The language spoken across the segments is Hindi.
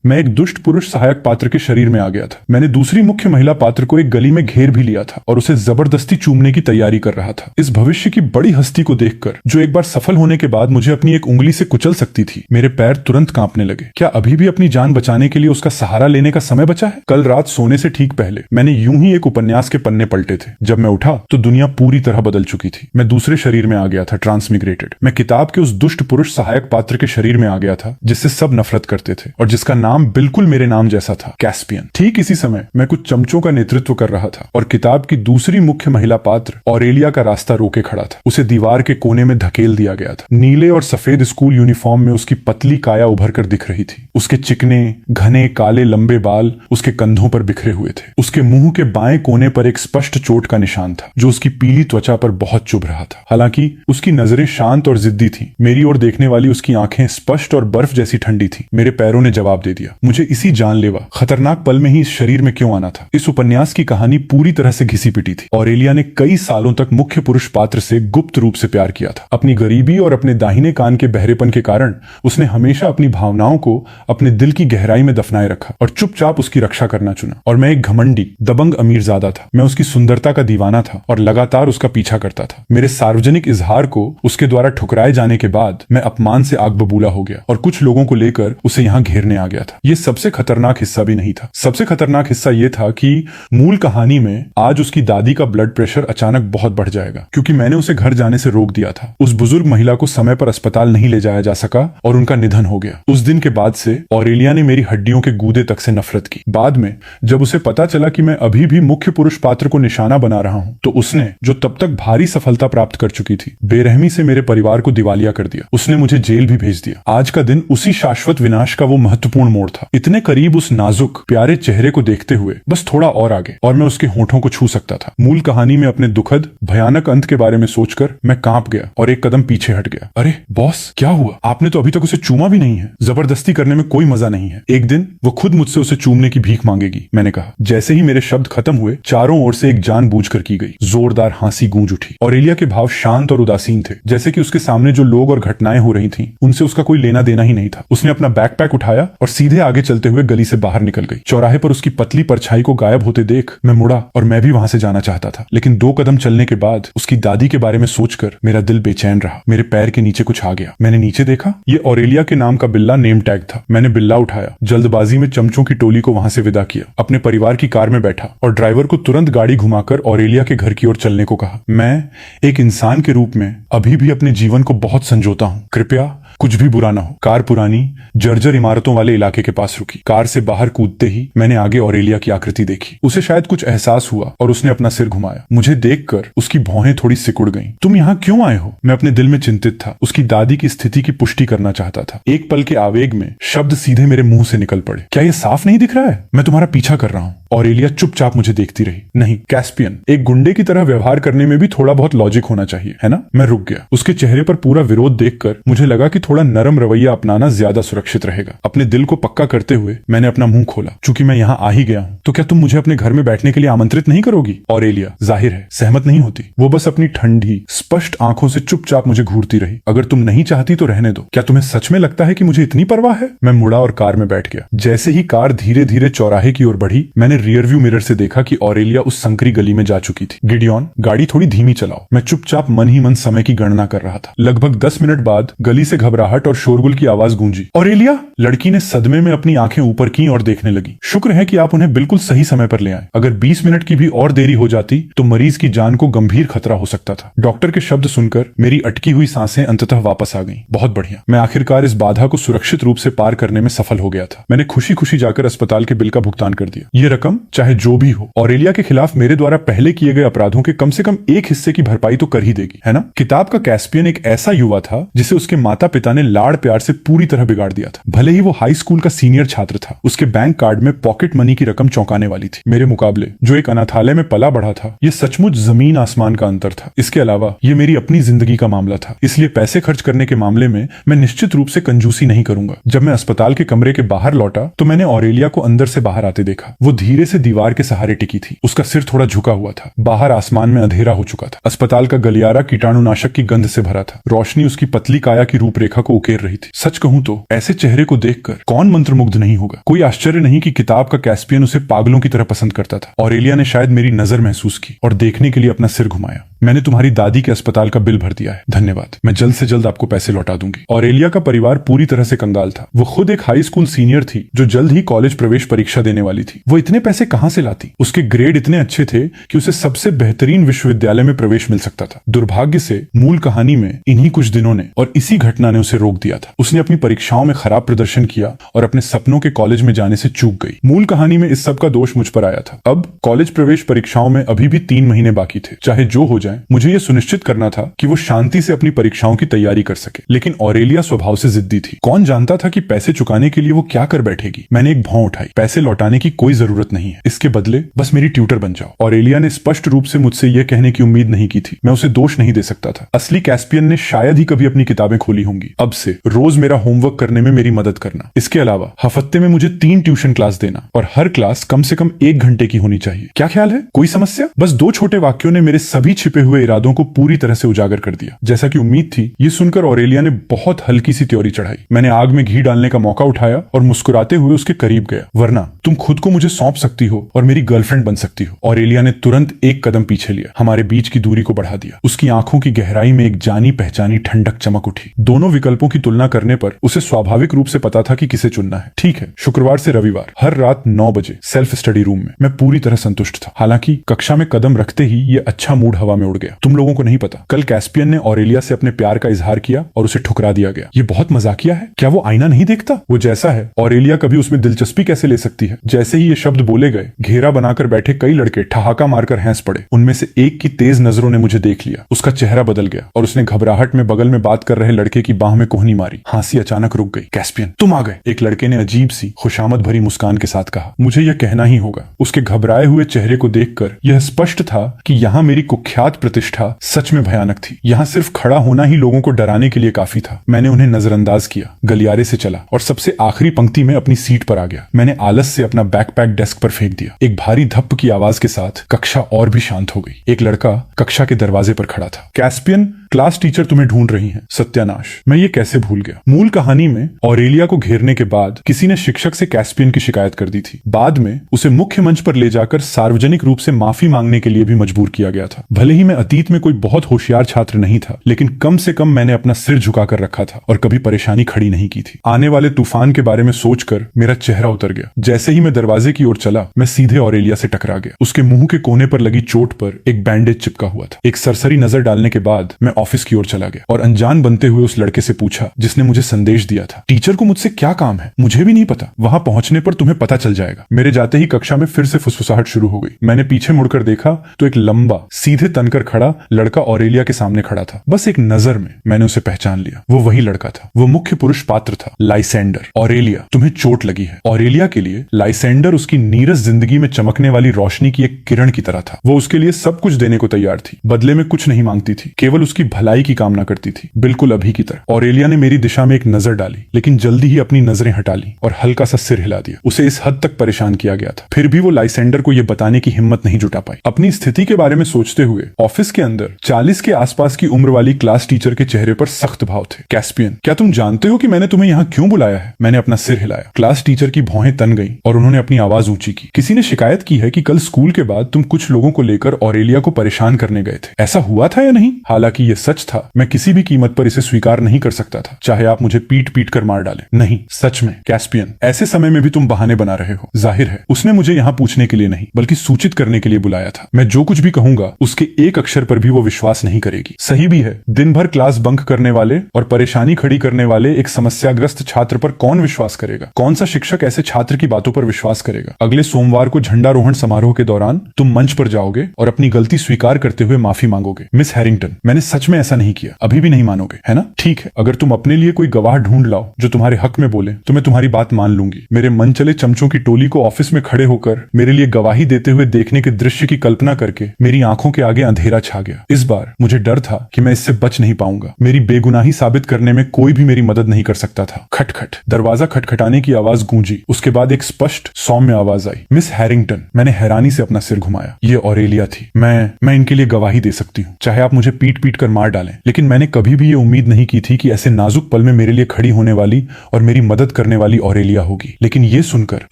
मैं एक दुष्ट पुरुष सहायक पात्र के शरीर में आ गया था। मैंने दूसरी मुख्य महिला पात्र को एक गली में घेर भी लिया था और उसे जबरदस्ती चूमने की तैयारी कर रहा था। इस भविष्य की बड़ी हस्ती को देखकर, जो एक बार सफल होने के बाद मुझे अपनी एक उंगली से कुचल सकती थी, मेरे पैर तुरंत कांपने लगे। क्या अभी भी अपनी जान बचाने के लिए उसका सहारा लेने का समय बचा है? कल रात सोने से ठीक पहले मैंने यूं ही एक उपन्यास के पन्ने पलटे थे। जब मैं उठा तो दुनिया पूरी तरह बदल चुकी थी। मैं दूसरे शरीर में आ गया था, ट्रांसमिग्रेटेड। मैं किताब के उस दुष्ट पुरुष सहायक पात्र के शरीर में आ गया था जिससे सब नफरत करते थे और जिसका नाम बिल्कुल मेरे नाम जैसा था, कैस्पियन। ठीक इसी समय मैं कुछ चमचों का नेतृत्व कर रहा था और किताब की दूसरी मुख्य महिला पात्र ऑरेलिया का रास्ता रोके खड़ा था। उसे दीवार के कोने में धकेल दिया गया था। नीले और सफेद स्कूल यूनिफॉर्म में उसकी पतली काया उभर कर दिख रही थी। उसके चिकने घने काले लंबे बाल उसके कंधों पर बिखरे हुए थे। उसके मुंह के बाएं कोने पर एक स्पष्ट चोट का निशान था जो उसकी पीली त्वचा पर बहुत चुभ रहा था। हालांकि उसकी नजरें शांत और जिद्दी थीं। मेरी ओर देखने वाली उसकी आंखें स्पष्ट और बर्फ जैसी ठंडी थी। मेरे पैरों ने जवाब दे दिया। मुझे इसी जानलेवा खतरनाक पल में ही इस शरीर में क्यों आना था? इस उपन्यास की कहानी पूरी तरह से घिसी पिटी थी। ऑरेलिया ने कई सालों तक मुख्य पुरुष पात्र से गुप्त रूप से प्यार किया था। अपनी गरीबी और अपने दाहिने कान के बहरेपन के कारण उसने हमेशा अपनी भावनाओं को अपने दिल की गहराई में दफनाए रखा और चुपचाप उसकी रक्षा करना चुना। और मैं एक घमंडी दबंग अमीरजादा था। मैं उसकी सुंदरता का दीवाना था और लगातार उसका पीछा करता था। मेरे सार्वजनिक इजहार को उसके द्वारा ठुकराए जाने के बाद मैं अपमान से आग बबूला हो गया और कुछ लोगों को लेकर उसे यहाँ घेरने आ गया था। ये सबसे खतरनाक हिस्सा भी नहीं था। सबसे खतरनाक हिस्सा ये था कि मूल कहानी में आज उसकी दादी का ब्लड प्रेशर अचानक बहुत बढ़ जाएगा क्योंकि मैंने उसे घर जाने से रोक दिया था। उस बुजुर्ग महिला को समय पर अस्पताल नहीं ले जाया जा सका और उनका निधन हो गया। उस दिन के बाद से ऑरेलिया ने मेरी हड्डियों के गूदे तक से नफरत की। बाद में जब उसे पता चला कि मैं अभी भी मुख्य पुरुष पात्र को निशाना बना रहा हूं, तो उसने, जो तब तक भारी सफलता प्राप्त कर चुकी थी, बेरहमी से मेरे परिवार को दिवालिया कर दिया। उसने मुझे जेल भी भेज दिया। आज का दिन उसी शाश्वत विनाश का वो महत्वपूर्ण मोड़ था। इतने करीब उस नाजुक प्यारे चेहरे को देखते हुए बस थोड़ा और आगे और मैं उसके होठों को छू सकता था। मूल कहानी में अपने दुखद भयानक अंत के बारे में सोचकर मैं कांप गया और एक कदम पीछे हट गया। अरे बॉस, क्या हुआ? आपने तो अभी तक उसे चूमा भी नहीं है। जबरदस्ती करने में कोई मजा नहीं है। एक दिन वो खुद मुझसे उसे चूमने की भीख मांगेगी, मैंने कहा। जैसे ही मेरे शब्द खत्म हुए, चारों ओर से एक जानबूझकर की गई जोरदार हंसी गूंज उठी। ऑरेलिया के भाव शांत और उदासीन थे, जैसे कि उसके सामने जो लोग और घटनाएं हो रही थीं, उनसे उसका कोई लेना देना ही नहीं था। उसने अपना बैकपैक उठाया और सीधे आगे चलते हुए गली से बाहर निकल गई। चौराहे पर उसकी पतली परछाई को गायब होते देख मैं मुड़ा और मैं भी वहां से जाना चाहता था, लेकिन 2 कदम चलने के बाद उसकी दादी के बारे में सोचकर मेरा दिल बेचैन रहा। मेरे पैर के नीचे कुछ आ गया। मैंने नीचे देखा, ये ऑरेलिया के नाम का बिल्ला नेम टैग था। मैंने बिल्ला उठाया, जल्दबाजी में चमचों की टोली को वहां से विदा किया, अपने परिवार की कार में बैठा और ड्राइवर को तुरंत गाड़ी घुमाकर ऑरेलिया के घर की ओर चलने को कहा। मैं एक इंसान के रूप में अभी भी अपने जीवन को बहुत संजोता हूँ। कृपया कुछ भी बुरा ना हो। कार पुरानी जर्जर इमारतों वाले इलाके के पास रुकी। कार से बाहर कूदते ही मैंने आगे ऑरेलिया की आकृति देखी। उसे शायद कुछ एहसास हुआ और उसने अपना सिर घुमाया। मुझे देखकर उसकी भौहें थोड़ी सिकुड़ गईं। तुम यहाँ क्यों आए हो? मैं अपने दिल में चिंतित था। उसकी दादी की स्थिति की पुष्टि करना चाहता था। एक पल के आवेग में शब्द सीधे मेरे मुंह से निकल पड़े। क्या ये साफ नहीं दिख रहा है? मैं तुम्हारा पीछा कर रहा हूँ। ऑरेलिया चुपचाप मुझे देखती रही। नहीं कैस्पियन, एक गुंडे की तरह व्यवहार करने में भी थोड़ा बहुत लॉजिक होना चाहिए, है ना? मैं रुक गया। उसके चेहरे पर पूरा विरोध देखकर मुझे लगा कि थोड़ा नरम रवैया अपनाना ज्यादा सुरक्षित रहेगा। अपने दिल को पक्का करते हुए मैंने अपना मुंह खोला। चूंकि मैं यहाँ आ ही गया हूँ, तो क्या तुम मुझे अपने घर में बैठने के लिए आमंत्रित नहीं करोगी? ऑरेलिया जाहिर है सहमत नहीं होती। वो बस अपनी ठंडी स्पष्ट आंखों से चुपचाप मुझे घूरती रही। अगर तुम नहीं चाहती तो रहने दो। क्या तुम्हें सच में लगता है कि मुझे इतनी परवाह है? मैं मुड़ा और कार में बैठ गया। जैसे ही कार धीरे धीरे चौराहे की ओर बढ़ी, मैंने रियर व्यू मिरर से देखा कि ऑरेलिया उस संकरी गली में जा चुकी थी। गिडियन, गाड़ी थोड़ी धीमी चलाओ। मैं चुपचाप मन ही मन समय की गणना कर रहा था। लगभग 10 मिनट बाद गली से घबराहट और शोरगुल की आवाज गूंजी। ऑरेलिया! लड़की ने सदमे में अपनी आंखें ऊपर की और देखने लगी। शुक्र है कि आप उन्हें बिल्कुल सही समय पर ले आए। अगर 20 मिनट की भी और देरी हो जाती तो मरीज की जान को गंभीर खतरा हो सकता था। डॉक्टर के शब्द सुनकर मेरी अटकी हुई सांसें अंततः वापस आ गईं। बहुत बढ़िया। मैं आखिरकार इस बाधा को सुरक्षित रूप से पार करने में सफल हो गया था। मैंने खुशी खुशी जाकर अस्पताल के बिल का भुगतान कर दिया। ये रकम चाहे जो भी हो, ऑरेलिया के खिलाफ मेरे द्वारा पहले किए गए अपराधों के कम से कम एक हिस्से की भरपाई तो कर ही देगी, है ना? किताब का कैस्पियन एक ऐसा युवा था जिसे उसके माता पिता ने लाड़ प्यार से पूरी तरह बिगाड़ दिया था। भले ही वो हाई स्कूल का सीनियर छात्र था, उसके बैंक कार्ड में पॉकेट मनी की रकम चौंकाने वाली थी। मेरे मुकाबले जो एक अनाथालय में पला बढ़ा था, ये सचमुच जमीन आसमान का अंतर था। इसके अलावा ये मेरी अपनी जिंदगी का मामला था, इसलिए पैसे खर्च करने के मामले में मैं निश्चित रूप से कंजूसी नहीं करूंगा। जब मैं अस्पताल के कमरे के बाहर लौटा तो मैंने ऑरेलिया को अंदर से बाहर आते देखा। वो धीरे से दीवार के सहारे टिकी थी। उसका सिर थोड़ा झुका हुआ था। बाहर आसमान में अंधेरा हो चुका था। अस्पताल का गलियारा कीटाणुनाशक की गंध से भरा था। रोशनी उसकी पतली काया की रूपरेखा रेखा को उकेर रही थी। सच कहूं तो ऐसे चेहरे को देखकर कौन मंत्रमुग्ध नहीं होगा। कोई आश्चर्य नहीं कि किताब का कैस्पियन उसे पागलों की तरह पसंद करता था। ऑरेलिया ने शायद मेरी नजर महसूस की और देखने के लिए अपना सिर घुमाया। मैंने तुम्हारी दादी के अस्पताल का बिल भर दिया है, धन्यवाद। मैं जल्द से जल्द आपको पैसे लौटा दूंगी। ऑरेलिया का परिवार पूरी तरह से कंगाल था। वो खुद एक हाई स्कूल सीनियर थी जो जल्द ही कॉलेज प्रवेश परीक्षा देने वाली थी। वो इतने पैसे कहां से लाती? उसके ग्रेड इतने अच्छे थे कि उसे सबसे बेहतरीन विश्वविद्यालय में प्रवेश मिल सकता था। दुर्भाग्य से मूल कहानी में इन्हीं कुछ दिनों ने और इसी घटना ने उसे रोक दिया था। उसने अपनी परीक्षाओं में खराब प्रदर्शन किया और अपने सपनों के कॉलेज में जाने से चूक गई। मूल कहानी में इस सब का दोष मुझ पर आया था। अब कॉलेज प्रवेश परीक्षाओं में अभी भी 3 महीने बाकी थे। चाहे जो हो जाए, मुझे यह सुनिश्चित करना था कि वो शांति से अपनी परीक्षाओं की तैयारी कर सके। लेकिन ऑरेलिया स्वभाव से जिद्दी थी। कौन जानता था कि पैसे चुकाने के लिए वो क्या कर बैठेगी। मैंने एक भौं उठाई। पैसे लौटाने की कोई जरूरत नहीं है, इसके बदले बस मेरी ट्यूटर बन जाओ। ऑरेलिया ने स्पष्ट रूप से मुझसे यह कहने की उम्मीद नहीं की थी। मैं उसे दोष नहीं दे सकता था। असली कैस्पियन ने शायद ही कभी अपनी किताबें खोली होंगी। अब से रोज मेरा होमवर्क करने में मेरी मदद करना। इसके अलावा हफ्ते में मुझे 3 ट्यूशन क्लास देना और हर क्लास कम से कम 1 घंटे की होनी चाहिए। क्या ख्याल है? कोई समस्या? बस 2 छोटे वाक्यों ने मेरे सभी छिपे हुए इरादों को पूरी तरह से उजागर कर दिया। जैसा कि उम्मीद थी, ये सुनकर ऑरेलिया ने बहुत हल्की सी त्योरी चढ़ाई। मैंने आग में घी डालने का मौका उठाया और मुस्कुराते हुए उसके करीब गया। वरना तुम खुद को मुझे सौंप सकती हो और मेरी गर्लफ्रेंड बन सकती हो। ऑरेलिया ने तुरंत एक कदम पीछे लिया, हमारे बीच की दूरी को बढ़ा दिया। उसकी आंखों की गहराई में एक जानी पहचानी ठंडक चमक उठी। दोनों विकल्पों की तुलना करने पर उसे स्वाभाविक रूप से पता था कि किसे चुनना है। ठीक है, शुक्रवार से रविवार हर रात 9 बजे सेल्फ स्टडी रूम में। मैं पूरी तरह संतुष्ट था। हालांकि कक्षा में कदम रखते ही ये अच्छा मूड हवा में उड़ गया। तुम लोगों को नहीं पता, कल कैस्पियन ने ऑरेलिया से अपने प्यार का इजहार किया और उसे ठुकरा दिया गया। ये बहुत मजाकिया है। क्या वो आईना नहीं देखता? वो जैसा है, ऑरेलिया कभी उसमें दिलचस्पी कैसे ले सकती है? जैसे ही ये शब्द बोले गए, घेरा बनाकर बैठे कई लड़के ठहाका मारकर हंस पड़े। उनमें से एक की तेज नजरों ने मुझे देख लिया। उसका चेहरा बदल गया और उसने घबराहट में बगल में बात कर रहे लड़के की बाह में कोहनी मारी। हंसी अचानक रुक गई। कैस्पियन, तुम आ गए, एक लड़के ने अजीब सी खुशामद भरी मुस्कान के साथ कहा। मुझे यह कहना ही होगा, उसके घबराए हुए चेहरे को देखकर यह स्पष्ट था कि यहाँ मेरी कुख्यात प्रतिष्ठा सच में भयानक थी। यहाँ सिर्फ खड़ा होना ही लोगों को डराने के लिए काफी था। मैंने उन्हें नजरअंदाज किया, गलियारे से चला और सबसे आखिरी पंक्ति में अपनी सीट पर आ गया। मैंने आलस से अपना बैकपैक डेस्क पर फेंक दिया। एक भारी धप्प की आवाज के साथ कक्षा और भी शांत हो गई। एक लड़का कक्षा के दरवाजे पर खड़ा था। कैस्पियन, क्लास टीचर तुम्हें ढूंढ रही हैं। सत्यानाश, मैं ये कैसे भूल गया। मूल कहानी में ऑरेलिया को घेरने के बाद किसी ने शिक्षक से कैस्पियन की शिकायत कर दी थी। बाद में उसे मुख्य मंच पर ले जाकर सार्वजनिक रूप से माफी मांगने के लिए भी मजबूर किया गया था। भले ही मैं अतीत में कोई बहुत होशियार छात्र नहीं था, लेकिन कम से कम मैंने अपना सिर झुकाकर रखा था और कभी परेशानी खड़ी नहीं की थी। आने वाले तूफान के बारे में सोचकर मेरा चेहरा उतर गया। जैसे ही मैं दरवाजे की ओर चला, मैं सीधे ऑरेलिया से टकरा गया। उसके मुंह के कोने पर लगी चोट पर एक बैंडेज चिपका हुआ था। एक सरसरी नजर डालने के बाद मैं ऑफिस की ओर चला गया और अनजान बनते हुए उस लड़के से पूछा जिसने मुझे संदेश दिया था, टीचर को मुझसे क्या काम है? मुझे भी नहीं पता। वहां पहुंचने पर तुम्हें पता चल जाएगा। मेरे जाते ही कक्षा में फिर से फुसफुसाहट शुरू हो गई। मैंने पीछे मुड़कर देखा तो एक लंबा सीधे तनकर खड़ा लड़का ऑरेलिया के सामने खड़ा था। बस एक नजर में मैंने उसे पहचान लिया। वो वही लड़का था। वो मुख्य पुरुष पात्र था, लाइसेंडर। ऑरेलिया, तुम्हें चोट लगी है। ऑरेलिया के लिए लाइसेंडर उसकी नीरस जिंदगी में चमकने वाली रोशनी की एक किरण की तरह था। वो उसके लिए सब कुछ देने को तैयार थी। बदले में कुछ नहीं मांगती थी, केवल उसकी भलाई की कामना करती थी, बिल्कुल अभी की तरह। ऑरेलिया ने मेरी दिशा में एक नजर डाली, लेकिन जल्दी ही अपनी नजरें हटा ली और हल्का सा सिर हिला दिया। उसे इस हद तक परेशान किया गया था, फिर भी वो लाइसेंडर को यह बताने की हिम्मत नहीं जुटा पाई। अपनी स्थिति के बारे में सोचते हुए ऑफिस के अंदर 40 के आसपास की उम्र वाली क्लास टीचर के चेहरे पर सख्त भाव थे। कैस्पियन, क्या तुम जानते हो कि मैंने तुम्हें यहाँ क्यों बुलाया है? मैंने अपना सिर हिलाया। क्लास टीचर की भौहें तन गईं और उन्होंने अपनी आवाज ऊंची की। किसी ने शिकायत की है कि कल स्कूल के बाद तुम कुछ लोगों को लेकर ऑरेलिया को परेशान करने गए थे। ऐसा हुआ था या नहीं? हालांकि ये सच था, मैं किसी भी कीमत पर इसे स्वीकार नहीं कर सकता था, चाहे आप मुझे पीट पीट कर मार डालें। नहीं, सच में। कैस्पियन, ऐसे समय में भी तुम बहाने बना रहे हो। जाहिर है उसने मुझे यहाँ पूछने के लिए नहीं, बल्कि सूचित करने के लिए बुलाया था। मैं जो कुछ भी कहूंगा उसके एक अक्षर पर भी वो विश्वास नहीं करेगी। सही भी है, दिन भर क्लास बंक करने वाले और परेशानी खड़ी करने वाले एक समस्याग्रस्त छात्र पर कौन विश्वास करेगा? कौन सा शिक्षक ऐसे छात्र की बातों पर विश्वास करेगा? अगले सोमवार को झंडारोहण समारोह के दौरान तुम मंच पर जाओगे और अपनी गलती स्वीकार करते हुए माफी मांगोगे। मिस हैरिंगटन, मैंने सच में ऐसा नहीं किया। अभी भी नहीं मानोगे, है ना? ठीक है, अगर तुम अपने लिए कोई गवाह ढूंढ लाओ जो तुम्हारे हक में बोले तो मैं तुम्हारी बात मान लूंगी। मेरे मन चले चमचों की टोली को ऑफिस में खड़े होकर मेरे लिए गवाही देते हुए देखने के दृश्य की कल्पना करके मेरी आंखों के आगे अंधेरा छा गया। इस बार मुझे डर था कि मैं इससे बच नहीं पाऊंगा। मेरी बेगुनाही साबित करने में कोई भी मेरी मदद नहीं कर सकता था। खटखट, दरवाजा खटखटाने की आवाज गूंजी। उसके बाद एक स्पष्ट सौम्य आवाज आई, मिस हैरिंगटन। मैंने हैरानी से अपना सिर घुमाया। ये ऑरेलिया थी। मैं इनके लिए गवाही दे सकती हूँ, चाहे आप मुझे पीट पीट कर मार डालें। लेकिन मैंने कभी भी ये उम्मीद नहीं की थी कि ऐसे नाजुक पल में मेरे लिए खड़ी होने वाली और मेरी मदद करने वाली ऑरेलिया होगी। लेकिन ये सुनकर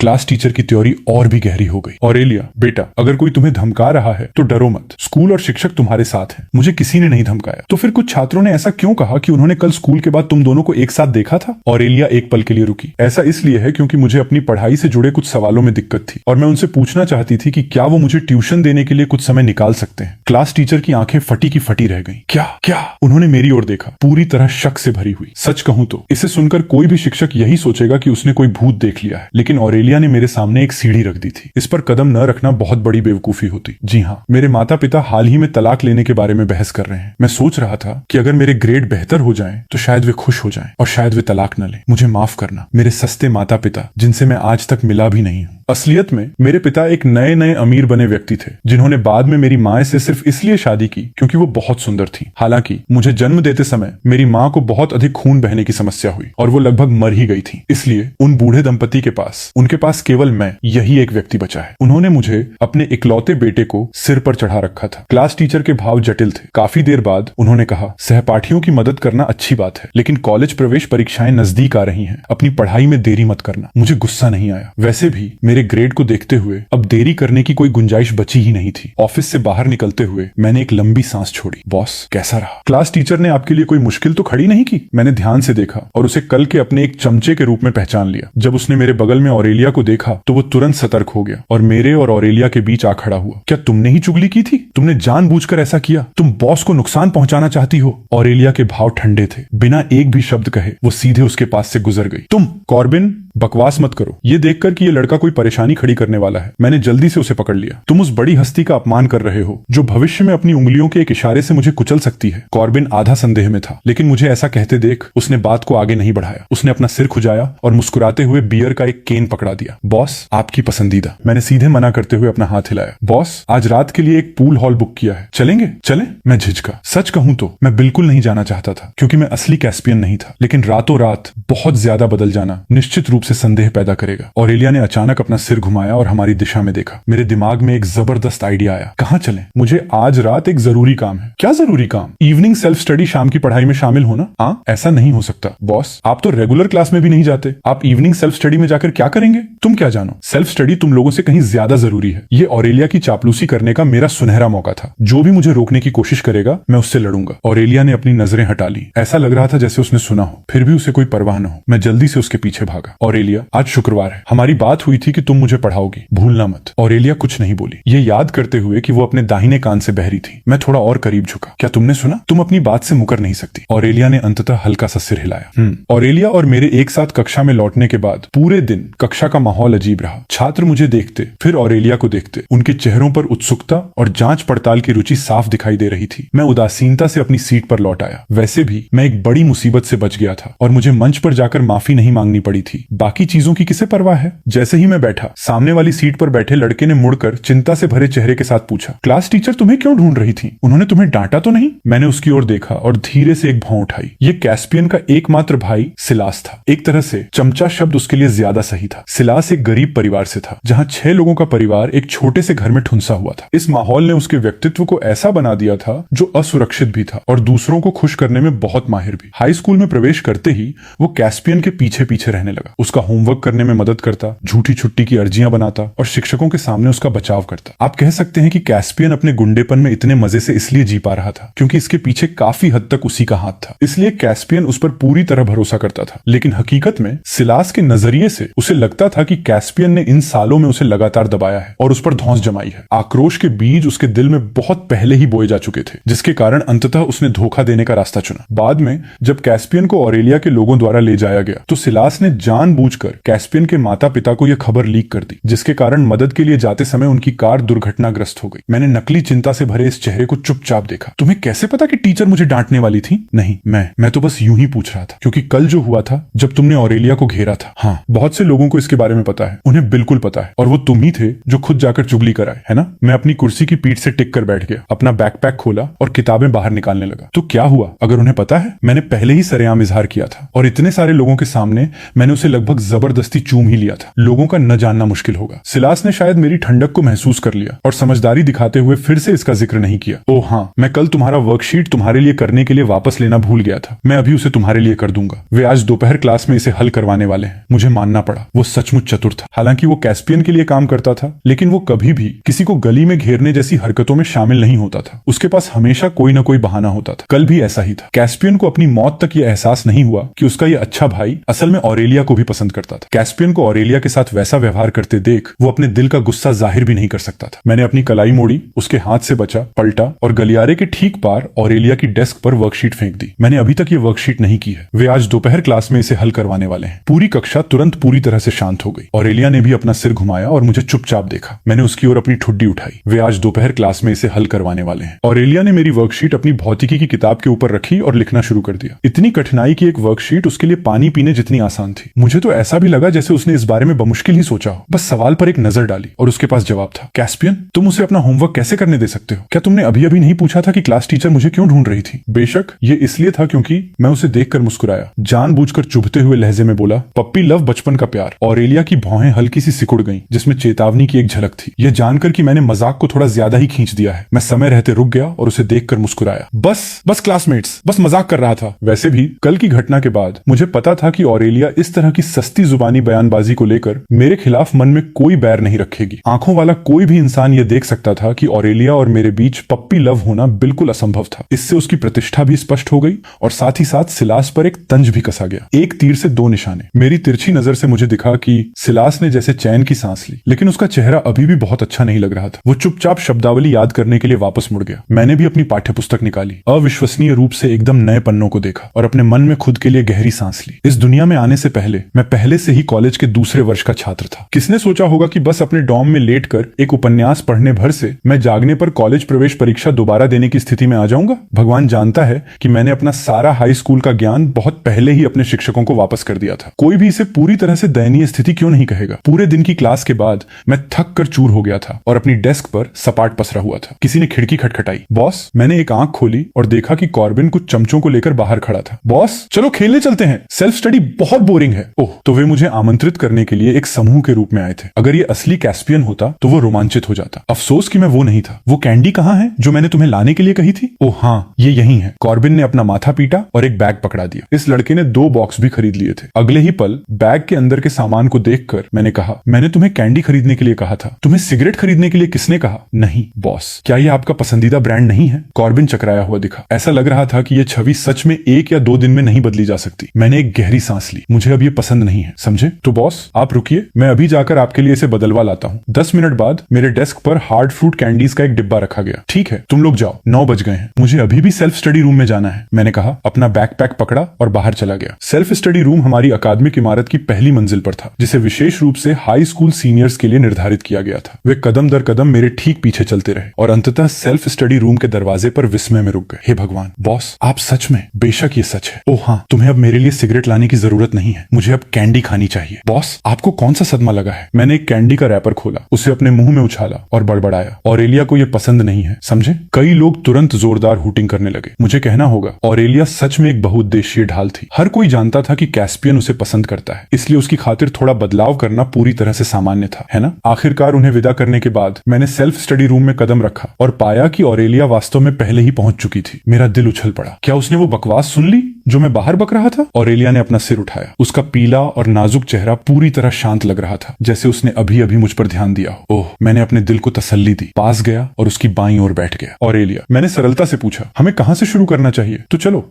क्लास टीचर की त्योरी और भी गहरी हो गई। ऑरेलिया बेटा, अगर कोई तुम्हें धमका रहा है तो डरो मत, स्कूल और शिक्षक तुम्हारे साथ हैं। मुझे किसी ने नहीं धमकाया। तो फिर कुछ छात्रों ने ऐसा क्यों कहा कि उन्होंने कल स्कूल के बाद तुम दोनों को एक साथ देखा था? ऑरेलिया एक पल के लिए रुकी। ऐसा इसलिए है क्योंकि मुझे अपनी पढ़ाई से जुड़े कुछ सवालों में दिक्कत थी और मैं उनसे पूछना चाहती थी कि क्या वो मुझे ट्यूशन देने के लिए कुछ समय निकाल सकते हैं। क्लास टीचर की आंखें फटी की फटी रह गईं। क्या क्या? उन्होंने मेरी ओर देखा, पूरी तरह शक से भरी हुई। सच कहूं तो इसे सुनकर कोई भी शिक्षक यही सोचेगा कि उसने कोई भूत देख लिया है। लेकिन ऑरेलिया ने मेरे सामने एक सीढ़ी रख दी थी। इस पर कदम न रखना बहुत बड़ी बेवकूफी होती। जी हाँ, मेरे माता पिता हाल ही में तलाक लेने के बारे में बहस कर रहे हैं। मैं सोच रहा था कि अगर मेरे ग्रेड बेहतर हो जाएं तो शायद वे खुश हो जाएं और शायद वे तलाक न लें। मुझे माफ करना मेरे सस्ते माता पिता, जिनसे मैं आज तक मिला भी नहीं हूँ। असलियत में मेरे पिता एक नए नए अमीर बने व्यक्ति थे, जिन्होंने बाद में मेरी माँ से सिर्फ इसलिए शादी की क्योंकि वो बहुत सुंदर थी। हालांकि मुझे जन्म देते समय मेरी माँ को बहुत अधिक खून बहने की समस्या हुई और वो लगभग मर ही गई थी। इसलिए उन बूढ़े दंपति के पास, उनके पास केवल मैं, यही एक व्यक्ति बचा है। उन्होंने मुझे अपने इकलौते बेटे को सिर पर चढ़ा रखा था। क्लास टीचर के भाव जटिल थे। काफी देर बाद उन्होंने कहा, सहपाठियों की मदद करना अच्छी बात है, लेकिन कॉलेज प्रवेश परीक्षाएं नजदीक आ रही हैं। अपनी पढ़ाई में देरी मत करना। मुझे गुस्सा नहीं आया। वैसे भी मेरे ग्रेड को देखते हुए अब देरी करने की कोई गुंजाइश बची ही नहीं थी। ऑफिस से बाहर निकलते हुए मैंने एक लंबी सांस छोड़ी। बॉस, कैसा रहा? क्लास टीचर ने आपके लिए कोई मुश्किल तो खड़ी नहीं की? मैंने ध्यान से देखा और उसे कल के अपने एक चमचे के रूप में पहचान लिया। जब उसने मेरे बगल में ऑरेलिया को देखा तो वो तुरंत सतर्क हो गया और मेरे और ऑरेलिया के बीच आ खड़ा हुआ। क्या तुमने ही चुगली की थी? तुमने जानबूझकर ऐसा किया? तुम बॉस को नुकसान पहुंचाना चाहती हो? ऑरेलिया के भाव ठंडे थे। बिना एक भी शब्द कहे वो सीधे उसके पास से गुजर गई। तुम कॉर्बिन, बकवास मत करो। ये देखकर कि ये लड़का कोई परेशानी खड़ी करने वाला है, मैंने जल्दी से उसे पकड़ लिया। तुम उस बड़ी हस्ती का अपमान कर रहे हो जो भविष्य में अपनी उंगलियों के एक इशारे से मुझे कुचल सकती है। कॉर्बिन आधा संदेह में था, लेकिन मुझे ऐसा कहते देख उसने बात को आगे नहीं बढ़ाया। उसने अपना सिर खुजाया और मुस्कुराते हुए बियर का एक केन पकड़ा दिया। बॉस, आपकी पसंदीदा। मैंने सीधे मना करते हुए अपना हाथ हिलाया। बॉस, आज रात के लिए एक पूल हॉल बुक किया है, चलेंगे? चलें? मैं झिझका। सच कहूं तो मैं बिल्कुल नहीं जाना चाहता था, क्योंकि मैं असली कैस्पियन नहीं था। लेकिन रातों रात बहुत ज्यादा बदल जाना निश्चित रूप से संदेह पैदा करेगा। ऑरेलिया ने अचानक अपना सिर घुमाया और हमारी दिशा में देखा। मेरे दिमाग में एक जबरदस्त आइडिया आया। कहाँ चलें? मुझे आज रात एक जरूरी काम है। क्या जरूरी काम? इवनिंग सेल्फ स्टडी, शाम की पढ़ाई में शामिल होना। हाँ, ऐसा नहीं हो सकता बॉस, आप तो रेगुलर क्लास में भी नहीं जाते। आप इवनिंग सेल्फ स्टडी में जाकर क्या करेंगे? तुम क्या जानो, सेल्फ स्टडी तुम लोगों से कहीं ज्यादा जरूरी है। ये ऑरेलिया की चापलूसी करने का मेरा सुनहरा मौका था। जो भी मुझे रोकने की कोशिश करेगा मैं उससे लड़ूंगा। ऑरेलिया ने अपनी नजरें हटा ली। ऐसा लग रहा था जैसे उसने सुना हो, फिर भी उसे कोई परवाह न हो। मैं जल्दी से उसके पीछे भागा। ऑरेलिया, आज शुक्रवार है, हमारी बात हुई थी कि तुम मुझे पढ़ाओगी, भूलना मत। ऑरेलिया कुछ नहीं बोली, ये याद करते हुए कि वो अपने दाहिने कान से बहरी थी। मैं थोड़ा और करीब झुका। क्या तुमने सुना? तुम अपनी बात से मुकर नहीं सकती। ऑरेलिया ने अंततः हल्का सा सिर हिलाया। ऑरेलिया और मेरे एक साथ कक्षा में लौटने के बाद पूरे दिन कक्षा का माहौल अजीब रहा। छात्र मुझे देखते, फिर ऑरेलिया को देखते। उनके चेहरों पर उत्सुकता और जांच पड़ताल की रुचि साफ दिखाई दे रही थी। मैं उदासीनता से अपनी सीट पर लौट आया। वैसे भी मैं एक बड़ी मुसीबत से बच गया था और मुझे मंच पर जाकर माफी नहीं मांगनी पड़ी थी। बाकी चीजों की किसे परवाह है? जैसे ही मैं बैठा, सामने वाली सीट पर बैठे लड़के ने मुड़कर चिंता से भरे चेहरे के साथ पूछा, क्लास टीचर तुम्हें क्यों ढूंढ रही थी? उन्होंने तुम्हें डांटा तो नहीं? मैंने उसकी ओर देखा और धीरे से एक भौं उठाई। ये कैस्पियन का एकमात्र भाई सिलास था। एक तरह से चमचा शब्द उसके लिए ज्यादा सही था। सिलास एक गरीब परिवार से था, जहां 6 लोगों का परिवार एक छोटे से घर में ठुंसा हुआ था। इस माहौल ने उसके व्यक्तित्व को ऐसा बना दिया था जो असुरक्षित भी था और दूसरों को खुश करने में बहुत माहिर भी। हाई स्कूल में प्रवेश करते ही वो कैस्पियन के पीछे पीछे रहने लगा। उसका होमवर्क करने में मदद करता, झूठी छुट्टी की अर्जियां बनाता और शिक्षकों के सामने उसका बचाव करता। आप कह सकते हैं कि कैस्पियन अपने गुंडेपन में इतने मजे से इसलिए जी पा रहा था क्योंकि इसके पीछे काफी हद तक उसी का हाथ था। इसलिए कैस्पियन उस पर पूरी तरह भरोसा करता था। लेकिन हकीकत में सिलास के नजरिए से उसे लगता था कि कैस्पियन ने इन सालों में उसे लगातार दबाया है और उस पर धौंस जमाई है। आक्रोश के बीज उसके दिल में बहुत पहले ही बोए जा चुके थे, जिसके कारण अंततः उसने धोखा देने का रास्ता चुना। बाद में जब कैस्पियन को ऑरेलिया के लोगों द्वारा ले जाया गया तो सिलास ने जानबूझकर कैस्पियन के माता पिता को यह खबर लीक कर दी, जिसके कारण मदद के लिए जाते समय उनकी कार दुर्घटनाग्रस्त हो गई। मैंने नकली चिंता से भरे इस चेहरे को चुपचाप देखा। तुम्हें कैसे पता कि टीचर मुझे डांटने वाली थी? नहीं, मैं तो बस यूं ही पूछ रहा था, क्योंकि कल जो हुआ था जब तुमने ऑरेलिया को घेरा था। हाँ, बहुत से लोगों को इसके बारे में पता है, उन्हें बिल्कुल पता है, और वो तुम ही थे जो खुद जाकर चुगली कराए, है ना? मैं अपनी कुर्सी की पीठ से टिक कर बैठ गया, अपना बैकपैक खोला और किताबें बाहर निकालने लगा। तो क्या हुआ? अगर उन्हें पता है? मैंने पहले ही सरेआम इजहार किया था और इतने सारे लोगों के सामने मैंने उसे लगभग लगभग जबरदस्ती चूम ही लिया था। लोगों का न जानना मुश्किल होगा। सिलास ने शायद मेरी ठंडक को महसूस कर लिया और समझदारी दिखाते हुए फिर से इसका जिक्र नहीं किया। ओह हाँ, मैं कल तुम्हारा वर्कशीट तुम्हारे लिए करने के लिए वापस लेना भूल गया था। मैं अभी उसे तुम्हारे लिए कर दूंगा। वे आज दोपहर क्लास में इसे हल करवाने वाले हैं। मुझे मानना पड़ा, वो सचमुच चतुर था। हालांकि वो कैस्पियन के लिए काम करता था, लेकिन वो कभी भी किसी को गली में घेरने जैसी हरकतों में शामिल नहीं होता था। उसके पास हमेशा कोई न कोई बहाना होता था। कल भी ऐसा ही था। कैस्पियन को अपनी मौत तक यह एहसास नहीं हुआ कि उसका यह अच्छा भाई असल में ऑरेलिया को भी पसंद करता था। कैस्पियन को ऑरेलिया के साथ वैसा व्यवहार करते देख वो अपने दिल का गुस्सा जाहिर भी नहीं कर सकता था। मैंने अपनी कलाई मोड़ी, उसके हाथ से बचा, पलटा और गलियारे के ठीक पार ऑरेलिया की डेस्क पर वर्कशीट फेंक दी। मैंने अभी तक ये वर्कशीट नहीं की है। वे आज दोपहर क्लास में इसे हल करवाने वाले हैं। पूरी कक्षा तुरंत पूरी तरह से शांत हो गई। ऑरेलिया ने भी अपना सिर घुमाया और मुझे चुपचाप देखा। मैंने उसकी ओर अपनी ठुड्डी उठाई। वे आज दोपहर क्लास में इसे हल करवाने वाले हैं। ऑरेलिया ने मेरी वर्कशीट अपनी भौतिकी की किताब के ऊपर रखी और लिखना शुरू कर दिया। इतनी कठिनाई की एक वर्कशीट उसके लिए पानी पीने जितनी आसान थी। मुझे तो ऐसा भी लगा जैसे उसने इस बारे में बमुश्किल ही सोचा हो। बस सवाल पर एक नजर डाली और उसके पास जवाब था। कैस्पियन, तुम उसे अपना होमवर्क कैसे करने दे सकते हो? क्या तुमने अभी अभी नहीं पूछा था कि क्लास टीचर मुझे क्यों ढूंढ रही थी? बेशक ये इसलिए था क्योंकि मैं उसे देखकर मुस्कुराया। जानबूझकर चुभते हुए लहजे में बोला, पप्पी लव बचपन का प्यार। ऑरेलिया की भौहें हल्की सी सिकुड़ गईं, जिसमें चेतावनी की एक झलक थी। यह जानकर कि मैंने मजाक को थोड़ा ज्यादा ही खींच दिया है, मैं समय रहते रुक गया और उसे देखकर मुस्कुराया। बस क्लासमेट्स, बस मजाक कर रहा था। वैसे भी कल की घटना के बाद मुझे पता था कि ऑरेलिया इस तरह की सस्ती जुबानी बयानबाजी को लेकर मेरे खिलाफ मन में कोई बैर नहीं रखेगी। आंखों वाला कोई भी इंसान यह देख सकता था कि ऑरेलिया और मेरे बीच पप्पी लव होना बिल्कुल असंभव था। इससे उसकी प्रतिष्ठा भी स्पष्ट हो गई और साथ ही साथ सिलास पर एक तंज भी कसा गया। एक तीर से दो निशाने। मेरी तिरछी नजर से मुझे दिखा कि सिलास ने जैसे चैन की सांस ली, लेकिन उसका चेहरा अभी भी बहुत अच्छा नहीं लग रहा था। वो चुपचाप शब्दावली याद करने के लिए वापस मुड़ गया। मैंने भी अपनी पाठ्यपुस्तक निकाली, अविश्वसनीय रूप से एकदम नए पन्नों को देखा और अपने मन में खुद के लिए गहरी सांस ली। इस दुनिया में आने से पहले मैं पहले से ही कॉलेज के दूसरे वर्ष का छात्र था। किसने सोचा होगा कि बस अपने डॉर्म में लेटकर एक उपन्यास पढ़ने भर से मैं जागने पर कॉलेज प्रवेश परीक्षा दोबारा देने की स्थिति में आ जाऊंगा। भगवान जानता है कि मैंने अपना सारा हाई स्कूल का ज्ञान बहुत पहले ही अपने शिक्षकों को वापस कर दिया था। कोई भी इसे पूरी तरह से दयनीय स्थिति क्यों नहीं कहेगा। पूरे दिन की क्लास के बाद मैं थक कर चूर हो गया था और अपनी डेस्क पर सपाट पसरा हुआ था। किसी ने खिड़की खटखटाई। बॉस। मैंने एक आंख खोली और देखा कि कॉर्बिन कुछ चमचों को लेकर बाहर खड़ा था। बॉस, चलो खेलने चलते हैं, सेल्फ स्टडी बहुत बोरिंग है। ओह, तो वे मुझे आमंत्रित करने के लिए एक समूह के रूप में आए थे। अगर ये असली कैस्पियन होता तो वो रोमांचित हो जाता। अफसोस कि मैं वो नहीं था। वो कैंडी कहाँ है जो मैंने तुम्हें लाने के लिए कही थी? ओह हाँ, ये यही है। कॉर्बिन ने अपना माथा पीटा और एक बैग पकड़ा दिया। इस लड़के ने 2 बॉक्स भी खरीद लिए थे। अगले ही पल बैग के अंदर के सामान को देखकर मैंने कहा, मैंने तुम्हें कैंडी खरीदने के लिए कहा था। तुम्हें सिगरेट खरीदने के लिए किसने कहा? नहीं बॉस। क्या ये आपका पसंदीदा ब्रांड नहीं है? कॉर्बिन चकराया हुआ दिखा। ऐसा लग रहा था कि यह छवि सच में 1 या 2 दिन में नहीं बदली जा सकती। मैंने एक गहरी सांस ली। मुझे अब ये पसंद नहीं है, समझे? तो बॉस आप रुकिए, मैं अभी जाकर आपके लिए इसे बदलवा लाता हूँ। 10 मिनट बाद मेरे डेस्क पर हार्ड फ्रूट कैंडीज का एक डिब्बा रखा गया। ठीक है, तुम लोग जाओ, 9 बज गए हैं। मुझे अभी भी सेल्फ स्टडी रूम में जाना है, मैंने कहा। अपना बैकपैक पकड़ा और बाहर चला गया। सेल्फ स्टडी रूम हमारी अकादमिक इमारत की पहली मंजिल पर था, जिसे विशेष रूप से हाई स्कूल सीनियर्स के लिए निर्धारित किया गया था। वे कदम दर कदम मेरे ठीक पीछे चलते रहे और अंततः सेल्फ स्टडी रूम के दरवाजे पर विस्मय में रुक गए। हे भगवान, बॉस आप सच में? बेशक ये सच है। ओह हाँ, तुम्हें अब मेरे लिए सिगरेट लाने की जरूरत नहीं है। मुझे अब कैंडी खानी चाहिए। बॉस आपको कौन सा सदमा लगा है? मैंने एक कैंडी का रैपर खोला, उसे अपने मुंह में उछाला और बड़बड़ाया। ऑरेलिया को यह पसंद नहीं है, समझे? कई लोग तुरंत जोरदार हूटिंग करने लगे। मुझे कहना होगा, ऑरेलिया सच में एक बहुउद्देशीय ढाल थी। हर कोई जानता था कि कैस्पियन उसे पसंद करता है, इसलिए उसकी खातिर थोड़ा बदलाव करना पूरी तरह से सामान्य था, है ना? आखिरकार उन्हें विदा करने के बाद मैंने सेल्फ स्टडी रूम में कदम रखा और पाया कि ऑरेलिया वास्तव में पहले ही पहुंच चुकी थी। मेरा दिल उछल पड़ा। क्या उसने वो बकवास सुन ली जो मैं बाहर बक रहा था? ऑरेलिया ने अपना सिर उठाया। उसका पीला और नाजुक चेहरा पूरी तरह शांत लग रहा था, जैसे उसने अभी अभी मुझ पर ध्यान दिया हो। ओह, मैंने अपने दिल को तसल्ली दी, पास गया और उसकी बाईं ओर बैठ गया। ऑरेलिया, मैंने सरलता से पूछा, हमें कहां से शुरू करना चाहिए? तो चलो,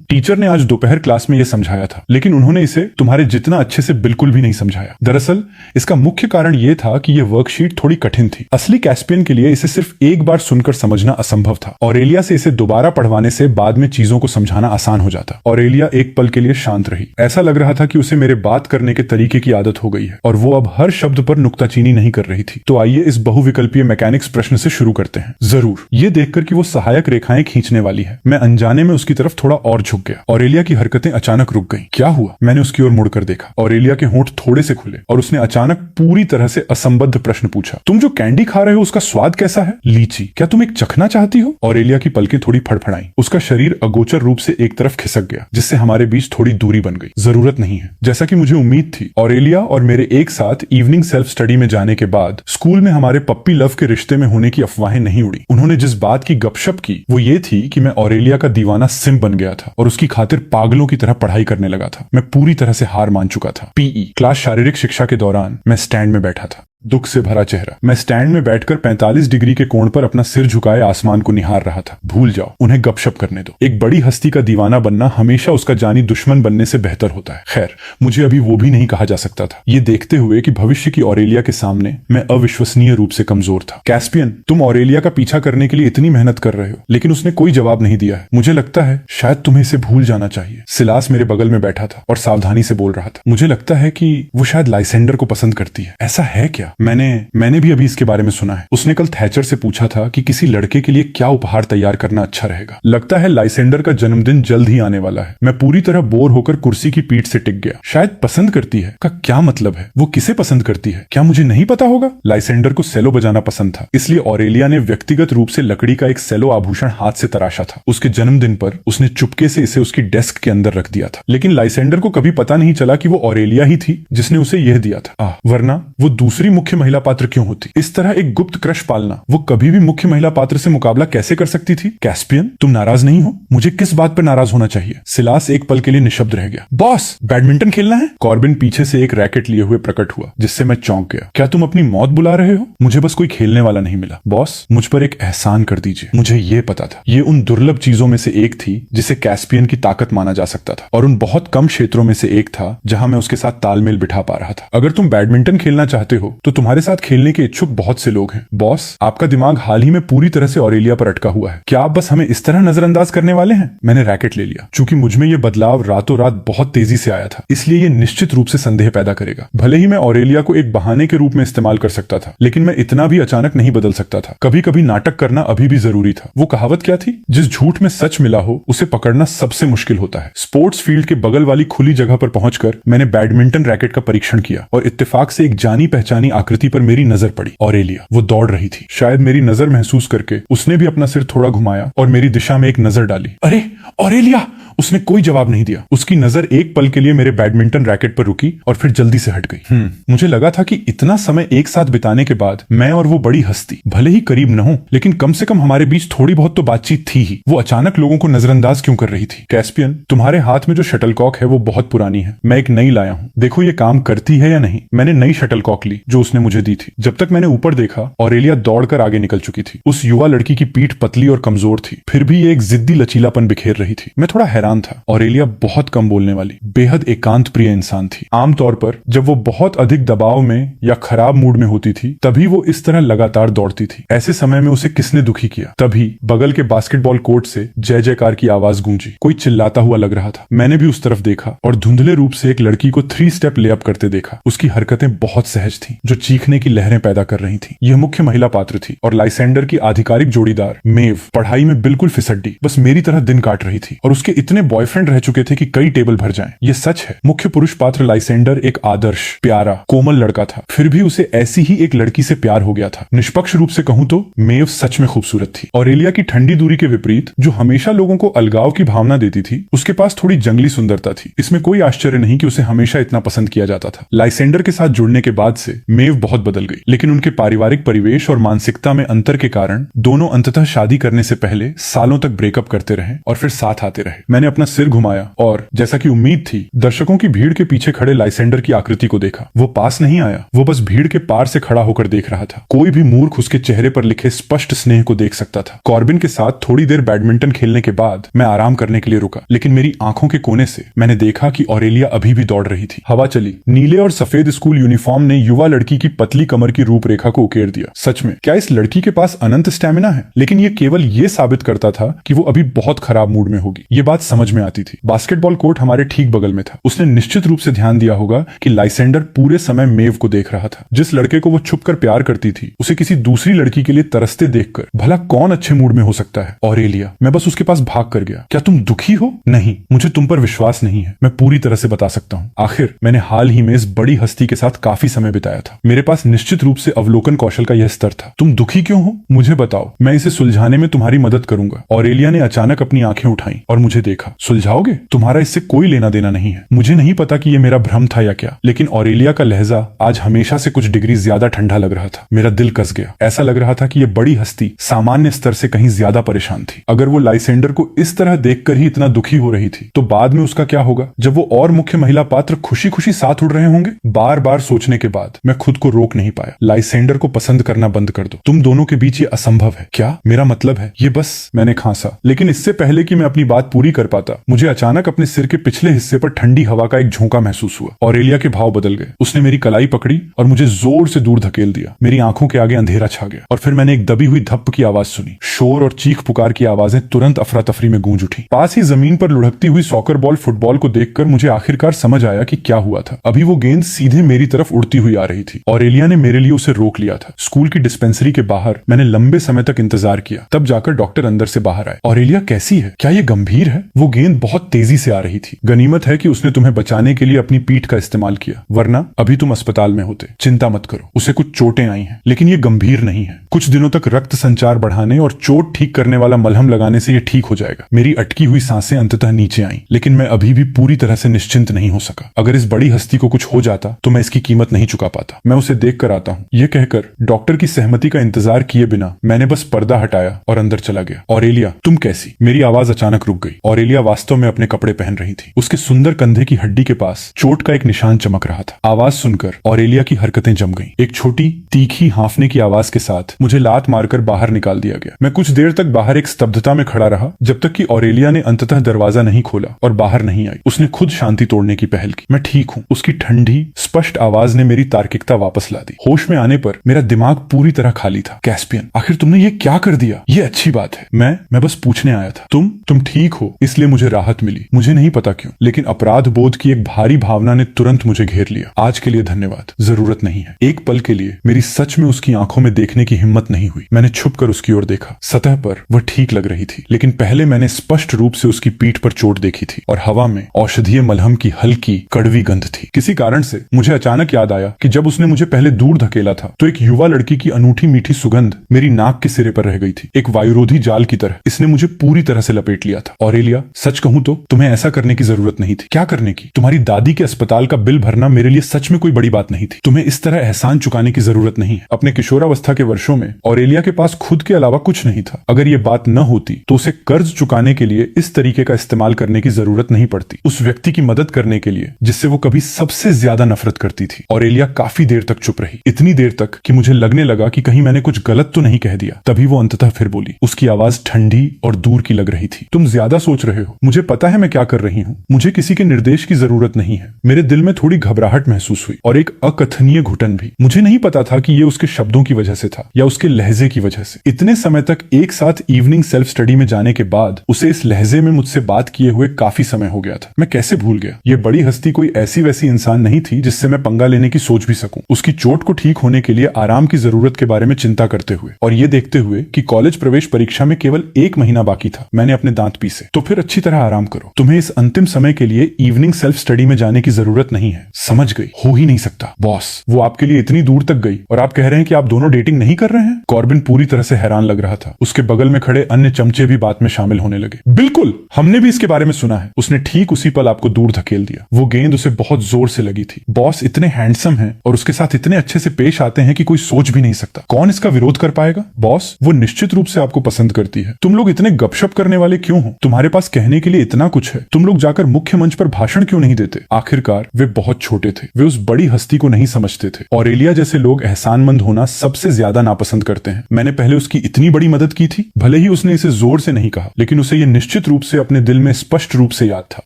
टीचर ने आज दोपहर क्लास में यह समझाया था, लेकिन उन्होंने इसे तुम्हारे जितना अच्छे से बिल्कुल भी नहीं समझाया। दरअसल इसका मुख्य कारण यह था कि यह वर्कशीट थोड़ी कठिन थी। असली कैस्पियन के लिए इसे सिर्फ एक बार सुनकर समझना असंभव था। ऑरेलिया से इसे दोबारा पढ़वाने से बाद में चीजों को समझाना आसान हो जाता। ऑरेलिया एक पल के लिए शांत रही। ऐसा लग रहा था कि उसे मेरे बात करने के तरीके की आदत हो गई है और वो अब हर शब्द पर नुक्ताचीनी नहीं कर रही थी। तो आइए इस बहुविकल्पीय मैकेनिक्स प्रश्न से शुरू करते हैं। जरूर। ये देखकर कि वो सहायक रेखाएं खींचने वाली है, मैं अनजाने में उसकी तरफ थोड़ा और झुक गया। ऑरेलिया की हरकतें अचानक रुक गईं। क्या हुआ? मैंने उसकी ओर मुड़कर देखा। ऑरेलिया के होंठ थोड़े से खुले और उसने अचानक पूरी तरह से असंबद्ध प्रश्न पूछा, तुम जो कैंडी खा रहे हो उसका स्वाद कैसा है? लीची। क्या तुम एक चखना चाहती हो? ऑरेलिया की पलकें थोड़ी फड़फड़ाई। उसका शरीर अगोचर रूप से एक तरफ खिसक गया, जिससे हमारे बीच थोड़ी दूरी बन गई। जरूरत नहीं है। है। जैसा कि मुझे उम्मीद थी, ऑरेलिया और मेरे एक साथ इवनिंग सेल्फ स्टडी में जाने के बाद स्कूल में हमारे पप्पी लव के रिश्ते में होने की अफवाहें नहीं उड़ी। उन्होंने जिस बात की गपशप की वो ये थी कि मैं ऑरेलिया का दीवाना सिम बन गया था और उसकी खातिर पागलों की तरह पढ़ाई करने लगा था। मैं पूरी तरह से हार मान चुका था। पीई क्लास शारीरिक शिक्षा के दौरान मैं स्टैंड में बैठा था, दुख से भरा चेहरा। मैं स्टैंड में बैठकर 45 डिग्री के कोण पर अपना सिर झुकाए आसमान को निहार रहा था। भूल जाओ, उन्हें गपशप करने दो। एक बड़ी हस्ती का दीवाना बनना हमेशा उसका जानी दुश्मन बनने से बेहतर होता है। खैर, मुझे अभी वो भी नहीं कहा जा सकता था, ये देखते हुए कि भविष्य की ऑरेलिया के सामने मैं अविश्वसनीय रूप से कमजोर था। कैस्पियन, तुम ऑरेलिया का पीछा करने के लिए इतनी मेहनत कर रहे हो, लेकिन उसने कोई जवाब नहीं दिया है। मुझे लगता है शायद तुम्हें इसे भूल जाना चाहिए। सिलास मेरे बगल में बैठा था और सावधानी से बोल रहा था। मुझे लगता है कि वो शायद लाइसेंडर को पसंद करती है। ऐसा है क्या? मैंने भी अभी इसके बारे में सुना है। उसने कल थैचर से पूछा था कि किसी लड़के के लिए क्या उपहार तैयार करना अच्छा रहेगा। लगता है लाइसेंडर का जन्मदिन जल्द ही आने वाला है। मैं पूरी तरह बोर होकर कुर्सी की पीठ से टिक गया। शायद पसंद करती है का क्या मतलब है? वो किसे पसंद करती है? क्या मुझे नहीं पता होगा? लाइसेंडर को सेलो बजाना पसंद था, इसलिए ऑरेलिया ने व्यक्तिगत रूप से लकड़ी का एक सेलो आभूषण हाथ से तराशा था। उसके जन्मदिन पर उसने चुपके से इसे उसकी डेस्क के अंदर रख दिया था, लेकिन लाइसेंडर को कभी पता नहीं चला कि वो ऑरेलिया ही थी जिसने उसे यह दिया था। वरना वो दूसरी मुख्य महिला पात्र क्यों होती? इस तरह एक गुप्त क्रश पालना वो कभी भी मुख्य महिला पात्र से मुकाबला कैसे कर सकती थी? कैस्पियन, तुम नाराज नहीं हो? मुझे किस बात पर नाराज होना चाहिए? सिलास एक पल के लिए निशब्द रह गया। बॉस, बैडमिंटन खेलना है? कॉर्बिन पीछे से एक रैकेट लिए हुए प्रकट हुआ, जिससे मैं चौंक गया। क्या तुम अपनी मौत बुला रहे हो? मुझे बस कोई खेलने वाला नहीं मिला। बॉस, मुझ पर एक एहसान कर दीजिए। मुझे ये पता था, ये उन दुर्लभ चीजों में से एक थी जिसे कैस्पियन की ताकत माना जा सकता था, और उन बहुत कम क्षेत्रों में से एक था जहां मैं उसके साथ तालमेल बिठा पा रहा था। अगर तुम बैडमिंटन खेलना चाहते हो तो तुम्हारे साथ खेलने के इच्छुक बहुत से लोग हैं। बॉस, आपका दिमाग हाल ही में पूरी तरह से ऑरेलिया पर अटका हुआ है। क्या आप बस हमें इस तरह नजरअंदाज करने वाले हैं? मैंने रैकेट ले लिया। चूंकि मुझमें यह बदलाव रातों रात बहुत तेजी से आया था, इसलिए यह निश्चित रूप से संदेह पैदा करेगा। भले ही मैं ऑरेलिया को एक बहाने के रूप में इस्तेमाल कर सकता था, लेकिन मैं इतना भी अचानक नहीं बदल सकता था। कभी कभी नाटक करना अभी भी जरूरी था। वो कहावत क्या थी? जिस झूठ में सच मिला हो उसे पकड़ना सबसे मुश्किल होता है। स्पोर्ट्स फील्ड के बगल वाली खुली जगह पर पहुंचकर मैंने बैडमिंटन रैकेट का परीक्षण किया और इत्तेफाक से एक जानी पहचानी आकृति पर मेरी नजर पड़ी। ऑरेलिया, वो दौड़ रही थी। शायद मेरी नजर महसूस करके उसने भी अपना सिर थोड़ा घुमाया और मेरी दिशा में एक नजर डाली। अरे ऑरेलिया! उसने कोई जवाब नहीं दिया। उसकी नजर एक पल के लिए मेरे बैडमिंटन रैकेट पर रुकी और फिर जल्दी से हट गई। मुझे लगा था कि इतना समय एक साथ बिताने के बाद मैं और वो बड़ी हस्ती भले ही करीब न हो, लेकिन कम से कम हमारे बीच थोड़ी बहुत तो बातचीत थी ही। वो अचानक लोगों को नजरअंदाज क्यों कर रही थी? कैस्पियन, तुम्हारे हाथ में जो शटलकॉक है वो बहुत पुरानी है। मैं एक नई लाया हूँ। देखो ये काम करती है या नहीं। मैंने नई शटलकॉक ली जो उसने मुझे दी थी। जब तक मैंने ऊपर देखा, ऑरेलिया दौड़कर आगे निकल चुकी थी। उस युवा लड़की की पीठ पतली और कमजोर थी, फिर भी ये एक जिद्दी लचीलापन बिखेर रही थी। मैं थोड़ा हैरान था। ऑरेलिया बहुत कम बोलने वाली, बेहद एकांत प्रिय इंसान थी। आमतौर पर जब वो बहुत अधिक दबाव में या खराब मूड में होती थी, तभी वो इस तरह लगातार दौड़ती थी। ऐसे समय में उसे किसने दुखी किया? तभी बगल के बास्केटबॉल कोर्ट से जय जयकार की आवाज गूंजी। कोई चिल्लाता हुआ लग रहा था। मैंने भी उस तरफ देखा और धुंधले रूप से एक लड़की को 3 स्टेप लेअप करते देखा। उसकी हरकतें बहुत सहज थीं, जो चीखने की लहरें पैदा कर रही थीं। यह मुख्य महिला पात्र थी और लाइसेंडर की आधिकारिक जोड़ीदार मेव पढ़ाई में बिल्कुल फिसड्डी, बस मेरी तरह दिन काट रही थी। और उसके इतने बॉयफ्रेंड रह चुके थे कि कई टेबल भर जाएं। ये सच है। मुख्य पुरुष पात्र लाइसेंडर एक आदर्श, प्यारा, कोमल लड़का था, फिर भी उसे ऐसी ही एक लड़की से प्यार हो गया था। निष्पक्ष रूप से कहूं तो मेव सच में खूबसूरत थी। ऑरेलिया की ठंडी दूरी के विपरीत, जो हमेशा लोगों को अलगाव की भावना देती थी, उसके पास थोड़ी जंगली सुंदरता थी। इसमें कोई आश्चर्य नहीं कि उसे हमेशा इतना पसंद किया जाता था। लाइसेंडर के साथ जुड़ने के बाद से मेव बहुत बदल गई, लेकिन उनके पारिवारिक परिवेश और मानसिकता में अंतर के कारण दोनों अंततः शादी करने से पहले सालों तक ब्रेकअप करते रहे और फिर साथ आते रहे। मैंने अपना सिर घुमाया और जैसा कि उम्मीद थी, दर्शकों की भीड़ के पीछे खड़े लाइसेंडर की आकृति को देखा। वो पास नहीं आया, वो बस भीड़ के पार से खड़ा होकर देख रहा था। कोई भी मूर्ख उसके चेहरे पर लिखे स्पष्ट स्नेह को देख सकता था। कॉर्बिन के साथ थोड़ी देर बैडमिंटन खेलने के बाद मैं आराम करने के लिए रुका, लेकिन मेरी आंखों के कोने से मैंने देखा कि ऑरेलिया अभी भी दौड़ रही थी। हवा चली। नीले और सफेद स्कूल यूनिफॉर्म ने युवा लड़की की पतली कमर की रूपरेखा को उकेर दिया। सच में, क्या इस लड़की के पास अनंत स्टैमिना है? लेकिन ये केवल ये साबित करता था कि वो अभी बहुत खराब मूड में होगी। ये बात समझ में आती थी। बास्केटबॉल कोर्ट हमारे ठीक बगल में था। उसने निश्चित रूप से ध्यान दिया होगा कि लाइसेंडर पूरे समय मेव को देख रहा था। जिस लड़के को वो छुपकर प्यार करती थी, उसे किसी दूसरी लड़की के लिए तरसते देखकर भला कौन अच्छे मूड में हो सकता है? ऑरेलिया, मैं बस उसके पास भाग कर गया। क्या तुम दुखी हो? नहीं, मुझे तुम पर विश्वास नहीं है। मैं पूरी तरह से बता सकता हूँ। आखिर मैंने हाल ही में इस बड़ी हस्ती के साथ काफी समय बिताया था। मेरे पास निश्चित रूप से अवलोकन कौशल का यह स्तर था। तुम दुखी क्यों हो? मुझे बताओ, मैं इसे सुलझाने में तुम्हारी मदद करूंगा। ऑरेलिया ने अचानक अपनी आंखें उठाई और मुझे देखा। सुलझाओगे? तुम्हारा इससे कोई लेना देना नहीं है। मुझे नहीं पता कि यह मेरा भ्रम था या क्या, लेकिन ऑरेलिया का लहजा आज हमेशा से कुछ डिग्री ज्यादा ठंडा लग रहा था। मेरा दिल कस गया। ऐसा लग रहा था कि यह बड़ी हस्ती सामान्य स्तर से कहीं ज्यादा परेशान थी। अगर वो लाइसेंडर को इस तरह देखकर ही इतना दुखी हो रही थी, तो बाद में उसका क्या होगा जब वो और मुख्य महिला पात्र खुशी खुशी साथ उड़ रहे होंगे? बार बार सोचने के बाद मैं खुद को रोक नहीं पाया। लाइसेंडर को पसंद करना बंद कर दो। तुम दोनों के बीच ये असंभव है। क्या? मेरा मतलब है ये बस। मैंने खांसा, लेकिन इससे पहले कि मैं अपनी बात पूरी कर पाता, मुझे अचानक अपने सिर के पिछले हिस्से पर ठंडी हवा का एक झोंका महसूस हुआ। ऑरेलिया के भाव बदल गए। उसने मेरी कलाई पकड़ी और मुझे जोर से दूर धकेल दिया। मेरी आंखों के आगे अंधेरा छा गया और फिर मैंने एक दबी हुई धप्प की आवाज सुनी। शोर और चीख पुकार की आवाजें तुरंत अफरा तफरी में गूंज उठी। पास ही जमीन पर लुढ़कती हुई सॉकर बॉल फुटबॉल को देखकर मुझे आखिरकार समझ आया कि क्या हुआ था। अभी वो गेंद सीधे मेरी तरफ उड़ती हुई आ रही थी। ऑरेलिया ने मेरे लिए उसे रोक लिया था। स्कूल की डिस्पेंसरी के बाहर मैंने लंबे समय तक इंतजार किया, तब जाकर डॉक्टर अंदर से बाहर आए। ऑरेलिया कैसी है? क्या ये गंभीर है? वो गेंद बहुत तेजी से आ रही थी। गनीमत है कि उसने तुम्हें बचाने के लिए अपनी पीठ का इस्तेमाल किया, वरना अभी तुम अस्पताल में होते। चिंता मत करो, उसे कुछ चोटें आई हैं, लेकिन ये गंभीर नहीं है। कुछ दिनों तक रक्त संचार बढ़ाने और चोट ठीक करने वाला मलहम लगाने से ये ठीक हो जाएगा। मेरी अटकी हुई सांसें अंततः नीचे आईं, लेकिन मैं अभी भी पूरी तरह से निश्चिंत नहीं हो सका। अगर इस बड़ी हस्ती को कुछ हो जाता तो मैं इसकी कीमत नहीं चुका पाता। मैं उसे देख कर आता हूँ। ये कहकर डॉक्टर की सहमति का इंतजार किए बिना मैंने बस पर्दा हटाया और अंदर चला गया। ऑरेलिया, तुम कैसी? मेरी आवाज अचानक रुक गई। ऑरेलिया वास्तव में अपने कपड़े पहन रही थी। उसके सुंदर कंधे की हड्डी के पास चोट का एक निशान चमक रहा था। आवाज सुनकर ऑरेलिया की हरकतें जम गईं। एक छोटी तीखी हांफने की आवाज के साथ मुझे लात मारकर बाहर निकाल दिया गया। मैं कुछ देर तक बाहर एक स्तब्धता में खड़ा रहा, जब तक कि ऑरेलिया ने अंततः दरवाजा नहीं खोला और बाहर नहीं आई। उसने खुद शांति तोड़ने की पहल की। मैं ठीक हूँ, उसकी ठंडी स्पष्ट आवाज ने मेरी तार्किकता वापस ला दी। होश में आने पर मेरा दिमाग पूरी तरह खाली था। कैस्पियन, आखिर तुमने ये क्या कर दिया? ये अच्छी बात है। मैं बस पूछने आया था। तुम ठीक हो, इसलिए मुझे राहत मिली। मुझे नहीं पता क्यों, लेकिन अपराध बोध की एक भारी भावना ने तुरंत मुझे घेर लिया। आज के लिए धन्यवाद, जरूरत नहीं है। एक पल के लिए मेरी सच में उसकी आंखों में देखने की हिम्मत नहीं हुई। मैंने छुपकर उसकी ओर देखा। सतह पर वह ठीक लग रही थी, लेकिन पहले मैंने स्पष्ट रूप से उसकी पीठ पर चोट देखी थी और हवा में औषधीय मलहम की हल्की कड़वी गंध थी। किसी कारण से मुझे अचानक याद आया कि जब उसने मुझे पहले दूर धकेला था तो एक युवा लड़की की अनूठी मीठी सुगंध मेरी नाक के सिरे पर रह गई थी। एक वायुरोधी जाल की तरह इसने मुझे पूरी तरह से लपेट लिया था। ऑरेलिया, सच कहूं तो तुम्हें ऐसा करने की जरूरत नहीं थी। क्या करने की? तुम्हारी दादी के अस्पताल का बिल भरना मेरे लिए सच में कोई बड़ी बात नहीं थी। तुम्हें इस तरह एहसान चुकाने की जरूरत नहीं है। अपने किशोरावस्था के वर्षों में ऑरेलिया के पास खुद के अलावा कुछ नहीं था। अगर ये बात न होती तो उसे कर्ज चुकाने के लिए इस तरीके का इस्तेमाल करने की जरूरत नहीं पड़ती। उस व्यक्ति की मदद करने के लिए जिससे वो कभी सबसे ज्यादा नफरत करती थी। ऑरेलिया काफी देर तक चुप रही, इतनी देर तक कि मुझे लगने लगा कि कहीं मैंने कुछ गलत तो नहीं कह दिया। तभी वो अंततः फिर बोली। उसकी आवाज ठंडी और दूर की लग रही थी। तुम ज्यादा सोच रहे हो। मुझे पता है मैं क्या कर रही हूँ। मुझे किसी के निर्देश की जरूरत नहीं है। मेरे दिल में थोड़ी घबराहट महसूस हुई और एक अकथनीय घुटन भी। मुझे नहीं पता था कि ये उसके शब्दों की वजह से था या उसके लहजे की वजह से। इतने समय तक एक साथ इवनिंग सेल्फ स्टडी में जाने के बाद उसे इस लहजे में मुझसे बात किए हुए काफी समय हो गया था। मैं कैसे भूल गया? ये बड़ी हस्ती कोई ऐसी वैसी इंसान नहीं थी जिससे मैं पंगा लेने की सोच भी सकूं। उसकी चोट को ठीक होने के लिए आराम की जरूरत के बारे में चिंता करते हुए और ये देखते हुए कि कॉलेज प्रवेश परीक्षा में केवल 1 महीना बाकी था, मैंने अपने दांत पीसे। तो फिर अच्छी तरह आराम करो। तुम्हें इस अंतिम समय के लिए इवनिंग सेल्फ स्टडी में जाने की जरूरत नहीं है। समझ गई? हो ही नहीं सकता बॉस। वो आपके लिए इतनी दूर तक गई और आप कह रहे हैं कि आप दोनों डेटिंग नहीं कर रहे हैं? कॉर्बिन पूरी तरह से हैरान लग रहा था। उसके बगल में खड़े अन्य चमचे भी बात में शामिल होने लगे। बिल्कुल, हमने भी इसके बारे में सुना है। उसने ठीक उसी पल आपको दूर धकेल दिया। वो गेंद उसे बहुत जोर से लगी थी। बॉस इतने हैंडसम हैं और उसके साथ इतने अच्छे से पेश आते हैं कि कोई सोच भी नहीं सकता। कौन इसका विरोध कर पाएगा? बॉस, वो निश्चित रूप से आपको पसंद करती है। तुम लोग इतने गपशप करने वाले क्यों हो? तुम्हारे पास कहने के लिए इतना कुछ है। तुम लोग जाकर मुख्य मंच पर भाषण क्यों नहीं देते? आखिरकार वे बहुत छोटे थे। वे उस बड़ी हस्ती को नहीं समझते थे। ऑरेलिया जैसे लोग एहसानमंद होना सबसे ज्यादा नापसंद करते हैं। मैंने पहले उसकी इतनी बड़ी मदद की थी। भले ही उसने इसे जोर से नहीं कहा, लेकिन उसे यह निश्चित रूप से अपने दिल में स्पष्ट रूप से याद था।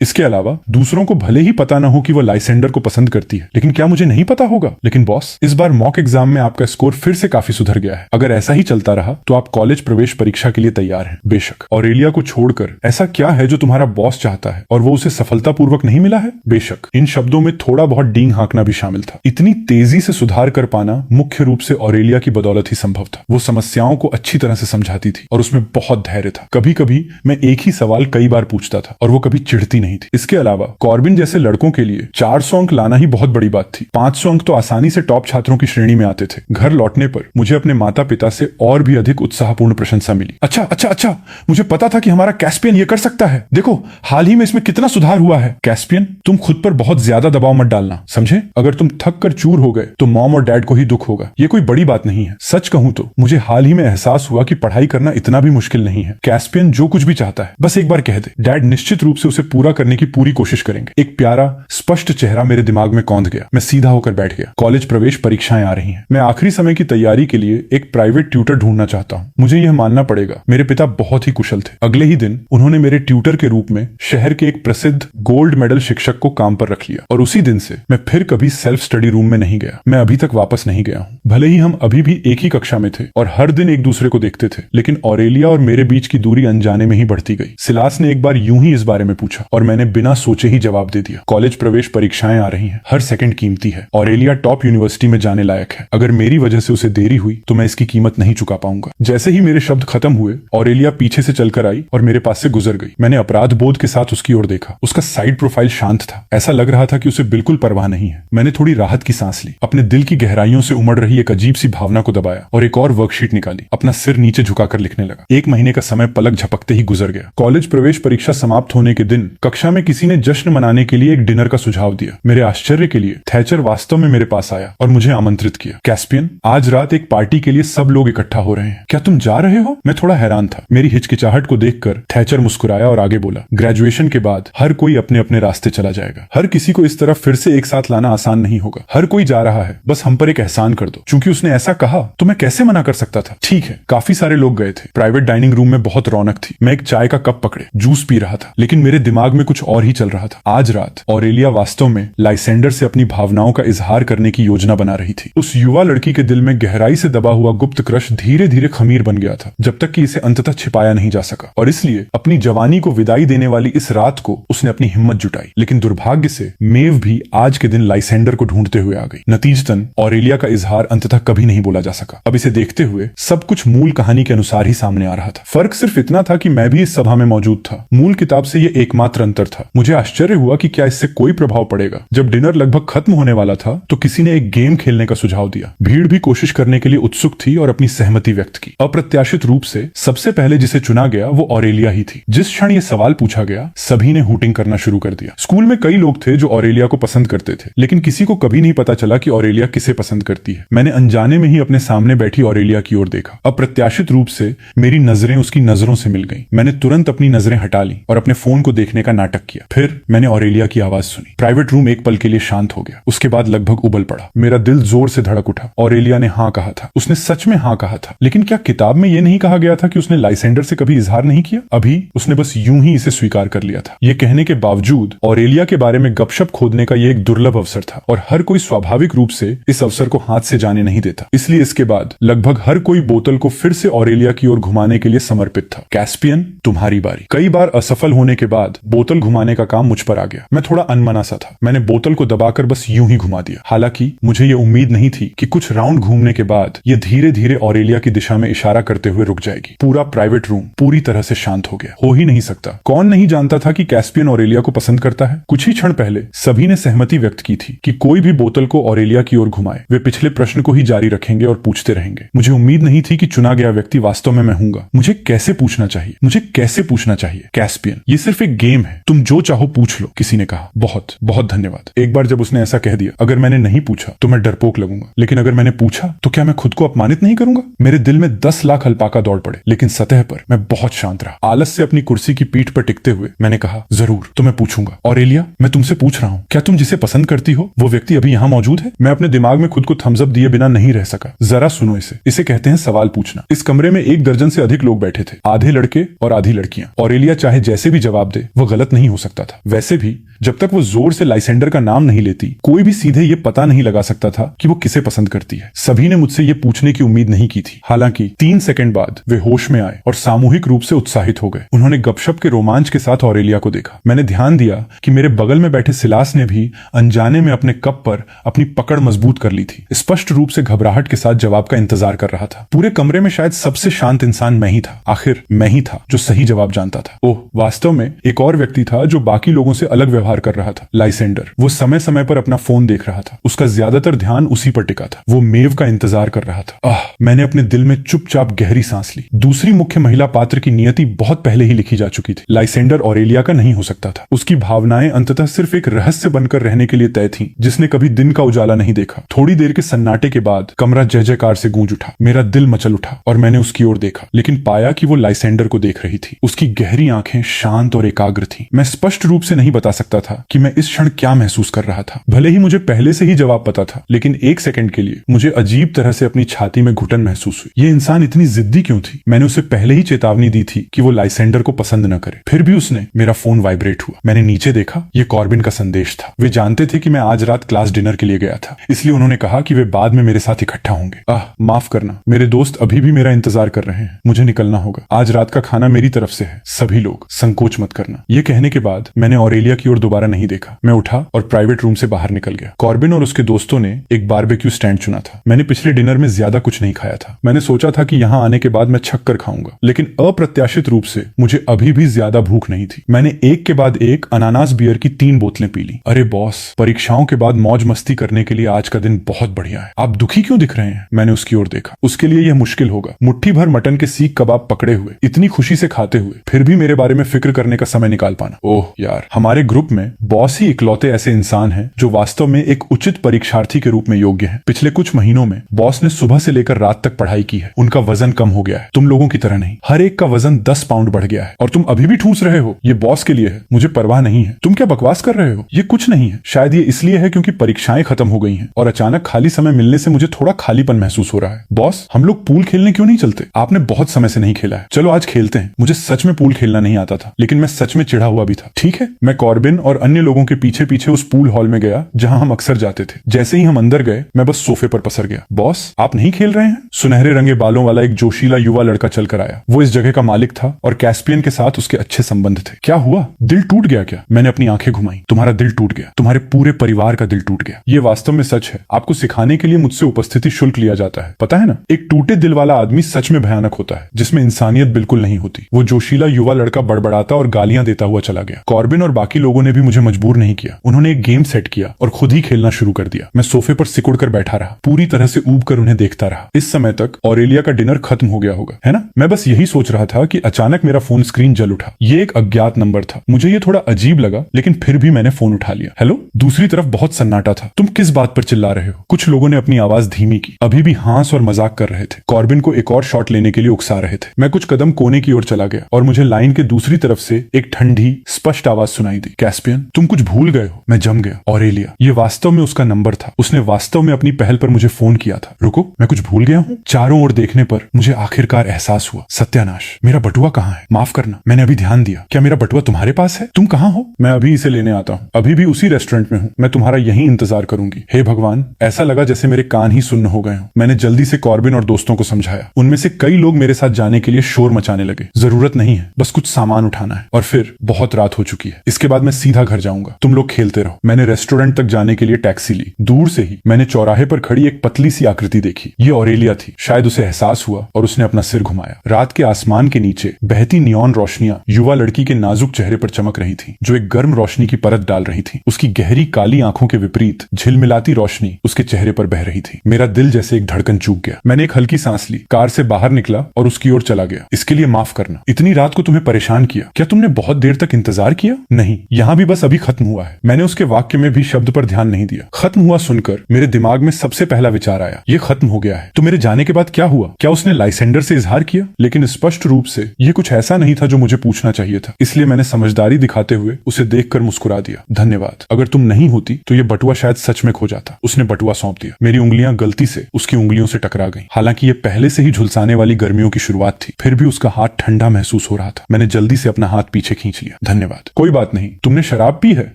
इसके अलावा दूसरों को भले ही पता न हो कि वो लाइसेंडर को पसंद करती है, लेकिन क्या मुझे नहीं पता होगा? लेकिन बॉस, इस बार मॉक एग्जाम में आपका स्कोर फिर से काफी सुधर गया है। अगर ऐसा ही चलता रहा तो आप कॉलेज प्रवेश परीक्षा के लिए तैयार हैं। बेशक। ऑरेलिया को छोड़कर ऐसा क्या है जो तुम्हारा बॉस चाहता है और वो उसे सफलतापूर्वक नहीं मिला है? बेशक। इन शब्दों में थोड़ा बहुत डींग हाँकना भी शामिल था। इतनी तेजी से सुधार कर पाना मुख्य रूप से ऑरेलिया की बदौलत ही संभव था। वो समस्याओं को अच्छी तरह से समझाती थी और उसमें बहुत धैर्य था। कभी कभी मैं एक ही सवाल कई बार पूछता था और वो कभी चिढ़ती नहीं थी। इसके अलावा कॉर्बिन जैसे लड़कों के लिए 400 अंक लाना ही बहुत बड़ी बात थी। 500 अंक तो आसानी आसानी से टॉप छात्रों की श्रेणी में आते थे। घर लौटने पर मुझे अपने माता पिता से और भी अधिक उत्साहपूर्ण प्रशंसा मिली। अच्छा, मुझे पता था कि हमारा कैस्पियन ये कर सकता है। देखो हाल ही में इसमें कितना सुधार हुआ है। कैस्पियन, तुम खुद पर बहुत ज्यादा दबाव मत डालना, समझे? अगर तुम थक कर चूर हो गए तो मॉम और डैड को ही दुख होगा। ये कोई बड़ी बात नहीं है। सच कहूं तो मुझे हाल ही में एहसास हुआ कि पढ़ाई करना इतना भी मुश्किल नहीं है। कैस्पियन जो कुछ भी चाहता है बस एक बार कह दे, डैड निश्चित रूप से उसे पूरा करने की पूरी कोशिश करेंगे। एक प्यारा स्पष्ट चेहरा मेरे दिमाग में कौंध गया। मैं सीधा होकर बैठ गया। कॉलेज प्रवेश परीक्षाएं आ रही हैं। मैं आखिरी समय की तैयारी के लिए एक प्राइवेट ट्यूटर ढूंढना चाहता हूँ। मुझे यह मानना पड़ेगा, मेरे पिता बहुत ही कुशल थे। अगले ही दिन उन्होंने मेरे ट्यूटर के रूप में शहर के एक प्रसिद्ध गोल्ड मेडल शिक्षक को काम पर रख लिया और उसी दिन से मैं फिर कभी सेल्फ स्टडी रूम में नहीं गया। मैं अभी तक वापस नहीं गया हूँ। भले ही हम अभी भी एक ही कक्षा में थे और हर दिन एक दूसरे को देखते थे, लेकिन ऑरेलिया और मेरे बीच की दूरी अनजाने में ही बढ़ती गई। सिलास ने एक बार यूं ही इस बारे में पूछा और मैंने बिना सोचे ही जवाब दे दिया। कॉलेज प्रवेश परीक्षाएं आ रही हैं। हर सेकंड कीमती है। ऑरेलिया टॉप यूनिवर्सिटी में जाने लायक है। अगर मेरी वजह से उसे देरी हुई तो मैं इसकी कीमत नहीं चुका पाऊंगा। जैसे ही मेरे शब्द खत्म हुए, ऑरेलिया पीछे से चलकर आई और मेरे पास से गुजर गई। मैंने अपराध बोध के साथ उसकी ओर देखा। उसका साइड प्रोफाइल शांत था। ऐसा लग रहा था कि उसे बिल्कुल परवाह नहीं है। मैंने थोड़ी राहत की सांस ली। अपने दिल की गहराइयों से उमड़ रही एक अजीब सी भावना को दबाया और एक और वर्कशीट निकाली। अपना सिर नीचे झुकाकर लिखने लगा। 1 महीने का समय पलक झपकते ही गुजर गया। कॉलेज प्रवेश परीक्षा समाप्त होने के दिन कक्षा में किसी ने जश्न मनाने के लिए एक डिनर का सुझाव दिया। मेरे आश्चर्य के लिए थैचर वास्तव में मेरे पास आया और मुझे आमंत्रित किया। कैस्पियन, आज रात एक पार्टी के लिए सब लोग इकट्ठा हो रहे हैं। क्या तुम जा रहे हो? मैं थोड़ा हैरान था। मेरी हिचकिचाहट को देखकर थैचर मुस्कुराया और आगे बोला, ग्रेजुएशन के बाद हर कोई अपने अपने रास्ते चला जाएगा। हर किसी को इस तरफ फिर से एक साथ लाना आसान नहीं होगा। हर कोई जा रहा है, बस हम पर एक एहसान कर दो। चूंकि उसने ऐसा कहा तो मैं कैसे मना कर सकता था। ठीक है। काफी सारे लोग गए थे। प्राइवेट डाइनिंग रूम में बहुत रौनक थी। मैं एक चाय का कप पकड़े जूस पी रहा था, लेकिन मेरे दिमाग में कुछ और ही चल रहा था। आज रात ऑरेलिया वास्तव में लाइसेंडर से अपनी भावनाओं का इजहार करने की योजना बना रही थी। उस युवा लड़की के दिल में गहराई से दबा हुआ गुप्त क्रश धीरे धीरे खमीर बन गया था, जब तक कि इसे अंततः छिपाया नहीं जा सका। और इसलिए अपनी जवानी को विदाई देने वाली इस रात को उसने अपनी हिम्मत जुटाई। लेकिन दुर्भाग्य से मेव भी आज के दिन लाइसेंडर को ढूंढते हुए आ गई। नतीजतन ऑरेलिया का इजहार अंततः कभी नहीं बोला जा सका। अब इसे देखते हुए सब कुछ मूल कहानी के अनुसार ही सामने आ रहा था। फर्क सिर्फ इतना था कि मैं भी इस सभा में मौजूद था। मूल किताब से यह एकमात्र अंतर था। मुझे आश्चर्य हुआ कि क्या इससे कोई प्रभाव पड़ेगा। जब डिनर लगभग खत्म होने वाला था तो किसी ने एक गेम खेलने का सुझाव दिया। भीड़ भी कोशिश करने के लिए उत्सुक थी और अपनी सहमति व्यक्त की। अप्रत्याशित रूप से सबसे पहले जिसे चुना गया वो ऑरेलिया ही थी। जिस क्षण ये सवाल पूछा गया, सभी ने हूटिंग करना शुरू कर दिया। स्कूल में कई लोग थे जो ऑरेलिया को पसंद करते थे, लेकिन किसी को कभी नहीं पता चला कि ऑरेलिया किसे पसंद करती है। मैंने अनजाने में ही अपने सामने बैठी ऑरेलिया की ओर देखा। अप्रत्याशित रूप से मेरी नजरें उसकी नजरों से मिल गईं। मैंने तुरंत अपनी नजरें हटा ली और अपने फोन को देखने का नाटक किया। फिर मैंने ऑरेलिया की आवाज सुनी। प्राइवेट रूम एक पल के लिए शांत हो गया। उसके बाद लगभग उबल पड़ा। मेरा दिल जोर से धड़क उठा। ऑरेलिया ने हाँ कहा था। उसने सच में हाँ कहा था। लेकिन क्या किताब में यह नहीं कहा गया था कि उसने लाइसेंडर से कभी इजहार नहीं किया? अभी उसने बस यूं ही इसे स्वीकार कर लिया था। यह कहने के बावजूद ऑरेलिया के बारे में गपशप खोदने का यह एक दुर्लभ अवसर था और हर कोई स्वाभाविक रूप से इस अवसर को हाथ से जाने नहीं देता। इसलिए इसके बाद लगभग हर कोई बोतल को फिर से ऑरेलिया की ओर घुमाने के लिए समर्पित था। कैस्पियन, तुम्हारी बारी। कई बार असफल होने के बाद बोतल घुमाने का काम मुझ पर आ गया। मैं थोड़ा अनमना सा था। मैंने बोतल को दबाकर बस यूं ही घुमा दिया। हालांकि मुझे यह उम्मीद नहीं थी कि कुछ राउंड घूमने के बाद यह धीरे धीरे ऑरेलिया की दिशा में इशारा करते हुए रुक जाएगी। पूरा प्राइवेट रूम पूरी तरह से शांत हो गया। हो ही नहीं सकता। कौन नहीं जानता था कि कैस्पियन ऑरेलिया को पसंद करता है। कुछ ही क्षण पहले सभी ने सहमति व्यक्त की थी कि कोई भी बोतल को ऑरेलिया की ओर घुमाए, वे पिछले प्रश्न को ही जारी रखेंगे और पूछते रहेंगे। मुझे उम्मीद नहीं थी कि चुना गया व्यक्ति वास्तव में मैं हूंगा। मुझे कैसे पूछना चाहिए? मुझे कैसे पूछना चाहिए? कैस्पियन, ये सिर्फ एक गेम है। तुम जो चाहो पूछ लो, किसी ने कहा। बहुत बहुत धन्यवाद। एक बार जब उसने ऐसा कह दिया, अगर मैंने नहीं पूछा तो मैं डरपोक लगूंगा, लेकिन अगर मैंने पूछा तो क्या मैं खुद को अपमानित नहीं करूंगा? मेरे दिल में 10 लाख अल्पाका दौड़ पड़े, लेकिन सतह पर मैं बहुत शांत रहा। आलस से अपनी कुर्सी की पीठ पर टिकते हुए मैंने कहा, जरूर, तो मैं पूछूंगा। ऑरेलिया, मैं तुमसे पूछ रहा हूँ, क्या तुम जिसे पसंद करती हो वो व्यक्ति अभी यहाँ मौजूद है? मैं अपने दिमाग में खुद को थम्स अप दिए बिना नहीं रह सका। जरा सुनो इसे कहते हैं सवाल पूछना। इस कमरे में 1 दर्जन से अधिक लोग बैठे थे, आधे लड़के और आधी लड़कियां। ऑरेलिया चाहे जैसे भी जवाब दे, वो गलत नहीं हो सकता था। वैसे भी जब तक वो जोर से लाइसेंडर का नाम नहीं लेती, कोई भी सीधे ये पता नहीं लगा सकता था कि वो किसे पसंद करती है। सभी ने मुझसे ये पूछने की उम्मीद नहीं की थी। हालांकि 3 सेकंड बाद वे होश में आए और सामूहिक रूप से उत्साहित हो गए। उन्होंने गपशप के रोमांच के साथ ऑरेलिया को देखा। मैंने ध्यान दिया कि मेरे बगल में बैठे सिलास ने भी अनजाने में अपने कप पर अपनी पकड़ मजबूत कर ली थी। स्पष्ट रूप से घबराहट के साथ जवाब का इंतजार कर रहा था। पूरे कमरे में शायद सबसे शांत इंसान मैं ही था। आखिर मैं ही था जो सही जवाब जानता था। ओह, वास्तव में एक और व्यक्ति था जो बाकी लोगों से अलग व्यवहार कर रहा था। लाइसेंडर। वो समय समय पर अपना फोन देख रहा था। उसका ज्यादातर ध्यान उसी पर टिका था। वो मेव का इंतजार कर रहा था। मैंने अपने दिल में चुपचाप गहरी सांस ली। दूसरी मुख्य महिला पात्र की नियति बहुत पहले ही लिखी जा चुकी थी। लाइसेंडर ऑरेलिया का नहीं हो सकता था। उसकी भावनाएं अंततः सिर्फ एक रहस्य बनकर रहने के लिए तय थीं, जिसने कभी दिन का उजाला नहीं देखा। थोड़ी देर के सन्नाटे के बाद कमरा जय जयकार से गूंज उठा। मेरा दिल मचल उठा और मैंने उसकी ओर देखा, लेकिन पाया कि वो लाइसेंडर को देख रही थी। उसकी गहरी आंखें शांत और एकाग्र थीं। मैं स्पष्ट रूप से नहीं बता सकता था कि मैं इस क्षण क्या महसूस कर रहा था। भले ही मुझे पहले से ही जवाब पता था, लेकिन एक सेकंड के लिए मुझे अजीब तरह से अपनी छाती में घुटन महसूस हुई। ये इंसान इतनी जिद्दी क्यों थी? मैंने उसे पहले ही चेतावनी दी थी कि वो लाइसेंडर को पसंद न करे, फिर भी उसने। मेरा फोन वाइब्रेट हुआ। मैंने नीचे देखा, ये कॉर्बिन का संदेश था। वे जानते थे कि मैं आज रात क्लास डिनर के लिए गया था, इसलिए उन्होंने कहा कि वे बाद में मेरे साथ इकट्ठा होंगे। माफ करना, मेरे दोस्त अभी भी मेरा इंतजार कर रहे हैं। मुझे निकलना होगा। आज रात का खाना मेरी तरफ से है। सभी लोग संकोच मत करना। ये कहने के बाद मैंने ऑरेलिया की ओर दोबारा नहीं देखा। मैं उठा और प्राइवेट रूम से बाहर निकल गया। कॉर्बिन और उसके दोस्तों ने एक बारबेक्यू स्टैंड चुना था। मैंने पिछले डिनर में ज्यादा कुछ नहीं खाया था। मैंने सोचा था कि यहाँ आने के बाद मैं छक कर खाऊंगा, लेकिन अप्रत्याशित रूप से मुझे अभी भी ज्यादा भूख नहीं थी। मैंने एक के बाद एक अनानास बियर की 3 बोतलें पी ली। अरे बॉस, परीक्षाओं के बाद मौज मस्ती करने के लिए आज का दिन बहुत बढ़िया है। आप दुखी क्यों दिख रहे हैं? मैंने उसकी ओर देखा। उसके लिए यह मुश्किल होगा। मुट्ठी भर मटन के सीख कबाब पकड़े हुए, इतनी खुशी से खाते हुए, फिर भी मेरे बारे में फिक्र करने का समय निकाल पाना। ओह यार, हमारे ग्रुप में बॉस ही इकलौते ऐसे इंसान हैं जो वास्तव में एक उचित परीक्षार्थी के रूप में योग्य हैं। पिछले कुछ महीनों में बॉस ने सुबह से लेकर रात तक पढ़ाई की है। उनका वजन कम हो गया है। तुम लोगों की तरह नहीं। हर एक का वजन 10 पाउंड बढ़ गया है और तुम अभी भी ठूस रहे हो। ये बॉस के लिए है, मुझे परवाह नहीं है। तुम क्या बकवास कर रहे हो? ये कुछ नहीं है। शायद ये इसलिए है क्योंकि परीक्षाएं खत्म हो गई हैं और अचानक खाली समय मिलने से मुझे थोड़ा खालीपन महसूस हो रहा है। बॉस, हम लोग पूल खेलने क्यों नहीं चलते? आपने बहुत समय से नहीं खेला है। चलो आज खेलते हैं। मुझे सच में पूल खेलना नहीं आता था, लेकिन मैं सच में चिढ़ा हुआ भी था। ठीक है। मैं कॉर्बिन और अन्य लोगों के पीछे पीछे उस पूल हॉल में गया जहां हम अक्सर जाते थे। जैसे ही हम अंदर गए, मैं बस सोफे पर पसर गया। बॉस, आप नहीं खेल रहे हैं? सुनहरे रंगे बालों वाला एक जोशीला युवा लड़का चल कर आया। वो इस जगह का मालिक था और कैस्पियन के साथ उसके अच्छे संबंध थे। क्या हुआ? दिल टूट गया क्या? मैंने अपनी आंखें घुमाई। तुम्हारा दिल टूट गया। तुम्हारे पूरे परिवार का दिल टूट गया। ये वास्तव में सच है। आपको सिखाने के लिए मुझसे उपस्थिति शुल्क लिया जाता है, पता है ना? एक टूटे दिल वाला आदमी सच में भयानक होता है, जिसमें इंसानियत बिल्कुल नहीं होती। वो जोशीला युवा लड़का बड़बड़ाता और गालियां देता हुआ चला गया। कॉर्बिन और बाकी लोगों ने भी मुझे मजबूर नहीं किया। उन्होंने एक गेम सेट किया और खुद ही खेलना शुरू कर दिया। मैं सोफे पर सिकुड़ कर बैठा रहा, पूरी तरह से ऊब कर उन्हें देखता रहा। इस समय तक ऑरेलिया का डिनर खत्म हो गया होगा, है ना? मैं बस यही सोच रहा था कि अचानक मेरा फोन स्क्रीन जल उठा। ये एक अज्ञात नंबर था। मुझे ये थोड़ा अजीब लगा, लेकिन फिर भी मैंने फोन उठा लिया। हेलो? दूसरी तरफ बहुत सन्नाटा था। तुम किस बात पर चिल्ला रहे हो? कुछ लोगों ने अपनी आवाज धीमी की। अभी भी हंस और मजाक कर रहे थे। कॉर्बिन को एक और शॉट लेने के लिए उकसा रहे थे। मैं कुछ कदम कोने की ओर चला गया और मुझे लाइन के दूसरी तरफ से एक ठंडी स्पष्ट आवाज सुनाई दी। कैस्पियन, तुम कुछ भूल गए हो। मैं जम गया। ऑरेलिया, ये वास्तव में उसका नंबर था। उसने वास्तव में अपनी पहल पर मुझे फोन किया था। रुको, मैं कुछ भूल गया हूँ। चारों ओर देखने पर मुझे आखिरकार एहसास हुआ। सत्यानाश, मेरा बटुआ कहाँ है? माफ करना, मैंने अभी ध्यान दिया। क्या मेरा बटुआ तुम्हारे पास है? तुम कहाँ हो? मैं अभी इसे लेने आता हूँ। अभी भी उसी रेस्टोरेंट में हूँ। मैं तुम्हारा यहीं इंतजार करूंगी। हे भगवान, ऐसा लगा जैसे मेरे कान ही सुन्न हो गए हों। मैंने जल्दी से कॉर्बिन और दोस्तों को समझाया। उनमें से कई लोग मेरे साथ जाने के लिए शोर मचाने लगे। जरूरत नहीं है, बस कुछ सामान उठाना है। और फिर बहुत रात हो चुकी है। इसके बाद मैं सीधा घर जाऊंगा। तुम लोग खेलते रहो। मैंने रेस्टोरेंट तक जाने के लिए टैक्सी ली। दूर से ही मैंने चौराहे पर खड़ी एक पतली सी आकृति देखी। ये ऑरेलिया थी। शायद उसे एहसास हुआ और उसने अपना सिर घुमाया। रात के आसमान के नीचे बहती नियॉन रोशनियां युवा लड़की के नाजुक चेहरे पर चमक रही थी, जो एक गर्म रोशनी की परत डाल रही थी। उसकी गहरी काली आंखों के विपरीत झिलमिलाती रोशनी उसके चेहरे पर बह रही थी। मेरा दिल जैसे एक धड़कन चूक गया। मैंने एक हल्की सांस ली, कार से बाहर निकला और उसकी ओर चला गया। इसके लिए माफ करना, इतनी रात को तुम्हें परेशान किया। क्या तुमने बहुत देर तक इंतजार किया? नहीं, यहाँ भी बस अभी खत्म हुआ है। मैंने उसके वाक्य में भी शब्द पर ध्यान नहीं दिया। खत्म हुआ सुनकर मेरे दिमाग में सबसे पहला विचार आया, ये खत्म हो गया है। तो मेरे जाने के बाद क्या हुआ? क्या उसने लाइसेंडर से इजहार किया? लेकिन स्पष्ट रूप से ये कुछ ऐसा नहीं था जो मुझे पूछना चाहिए था। इसलिए मैंने समझदारी दिखाते हुए उसे देखकर मुस्कुरा दिया। धन्यवाद। अगर तुम नहीं होती तो ये बटुआ शायद सच में खो जाता। उसने बटुआ सौंप दिया। मेरी उंगलियां गलती से उसकी उंगलियों से टकरा गईं। हालांकि ये पहले से ही झुलसाने वाली गर्मियों की शुरुआत थी, फिर भी उसका हाथ ठंडा महसूस हो रहा था। मैंने जल्दी से अपना हाथ पीछे खींच लिया। धन्यवाद। कोई बात नहीं। तुमने शराब पी है?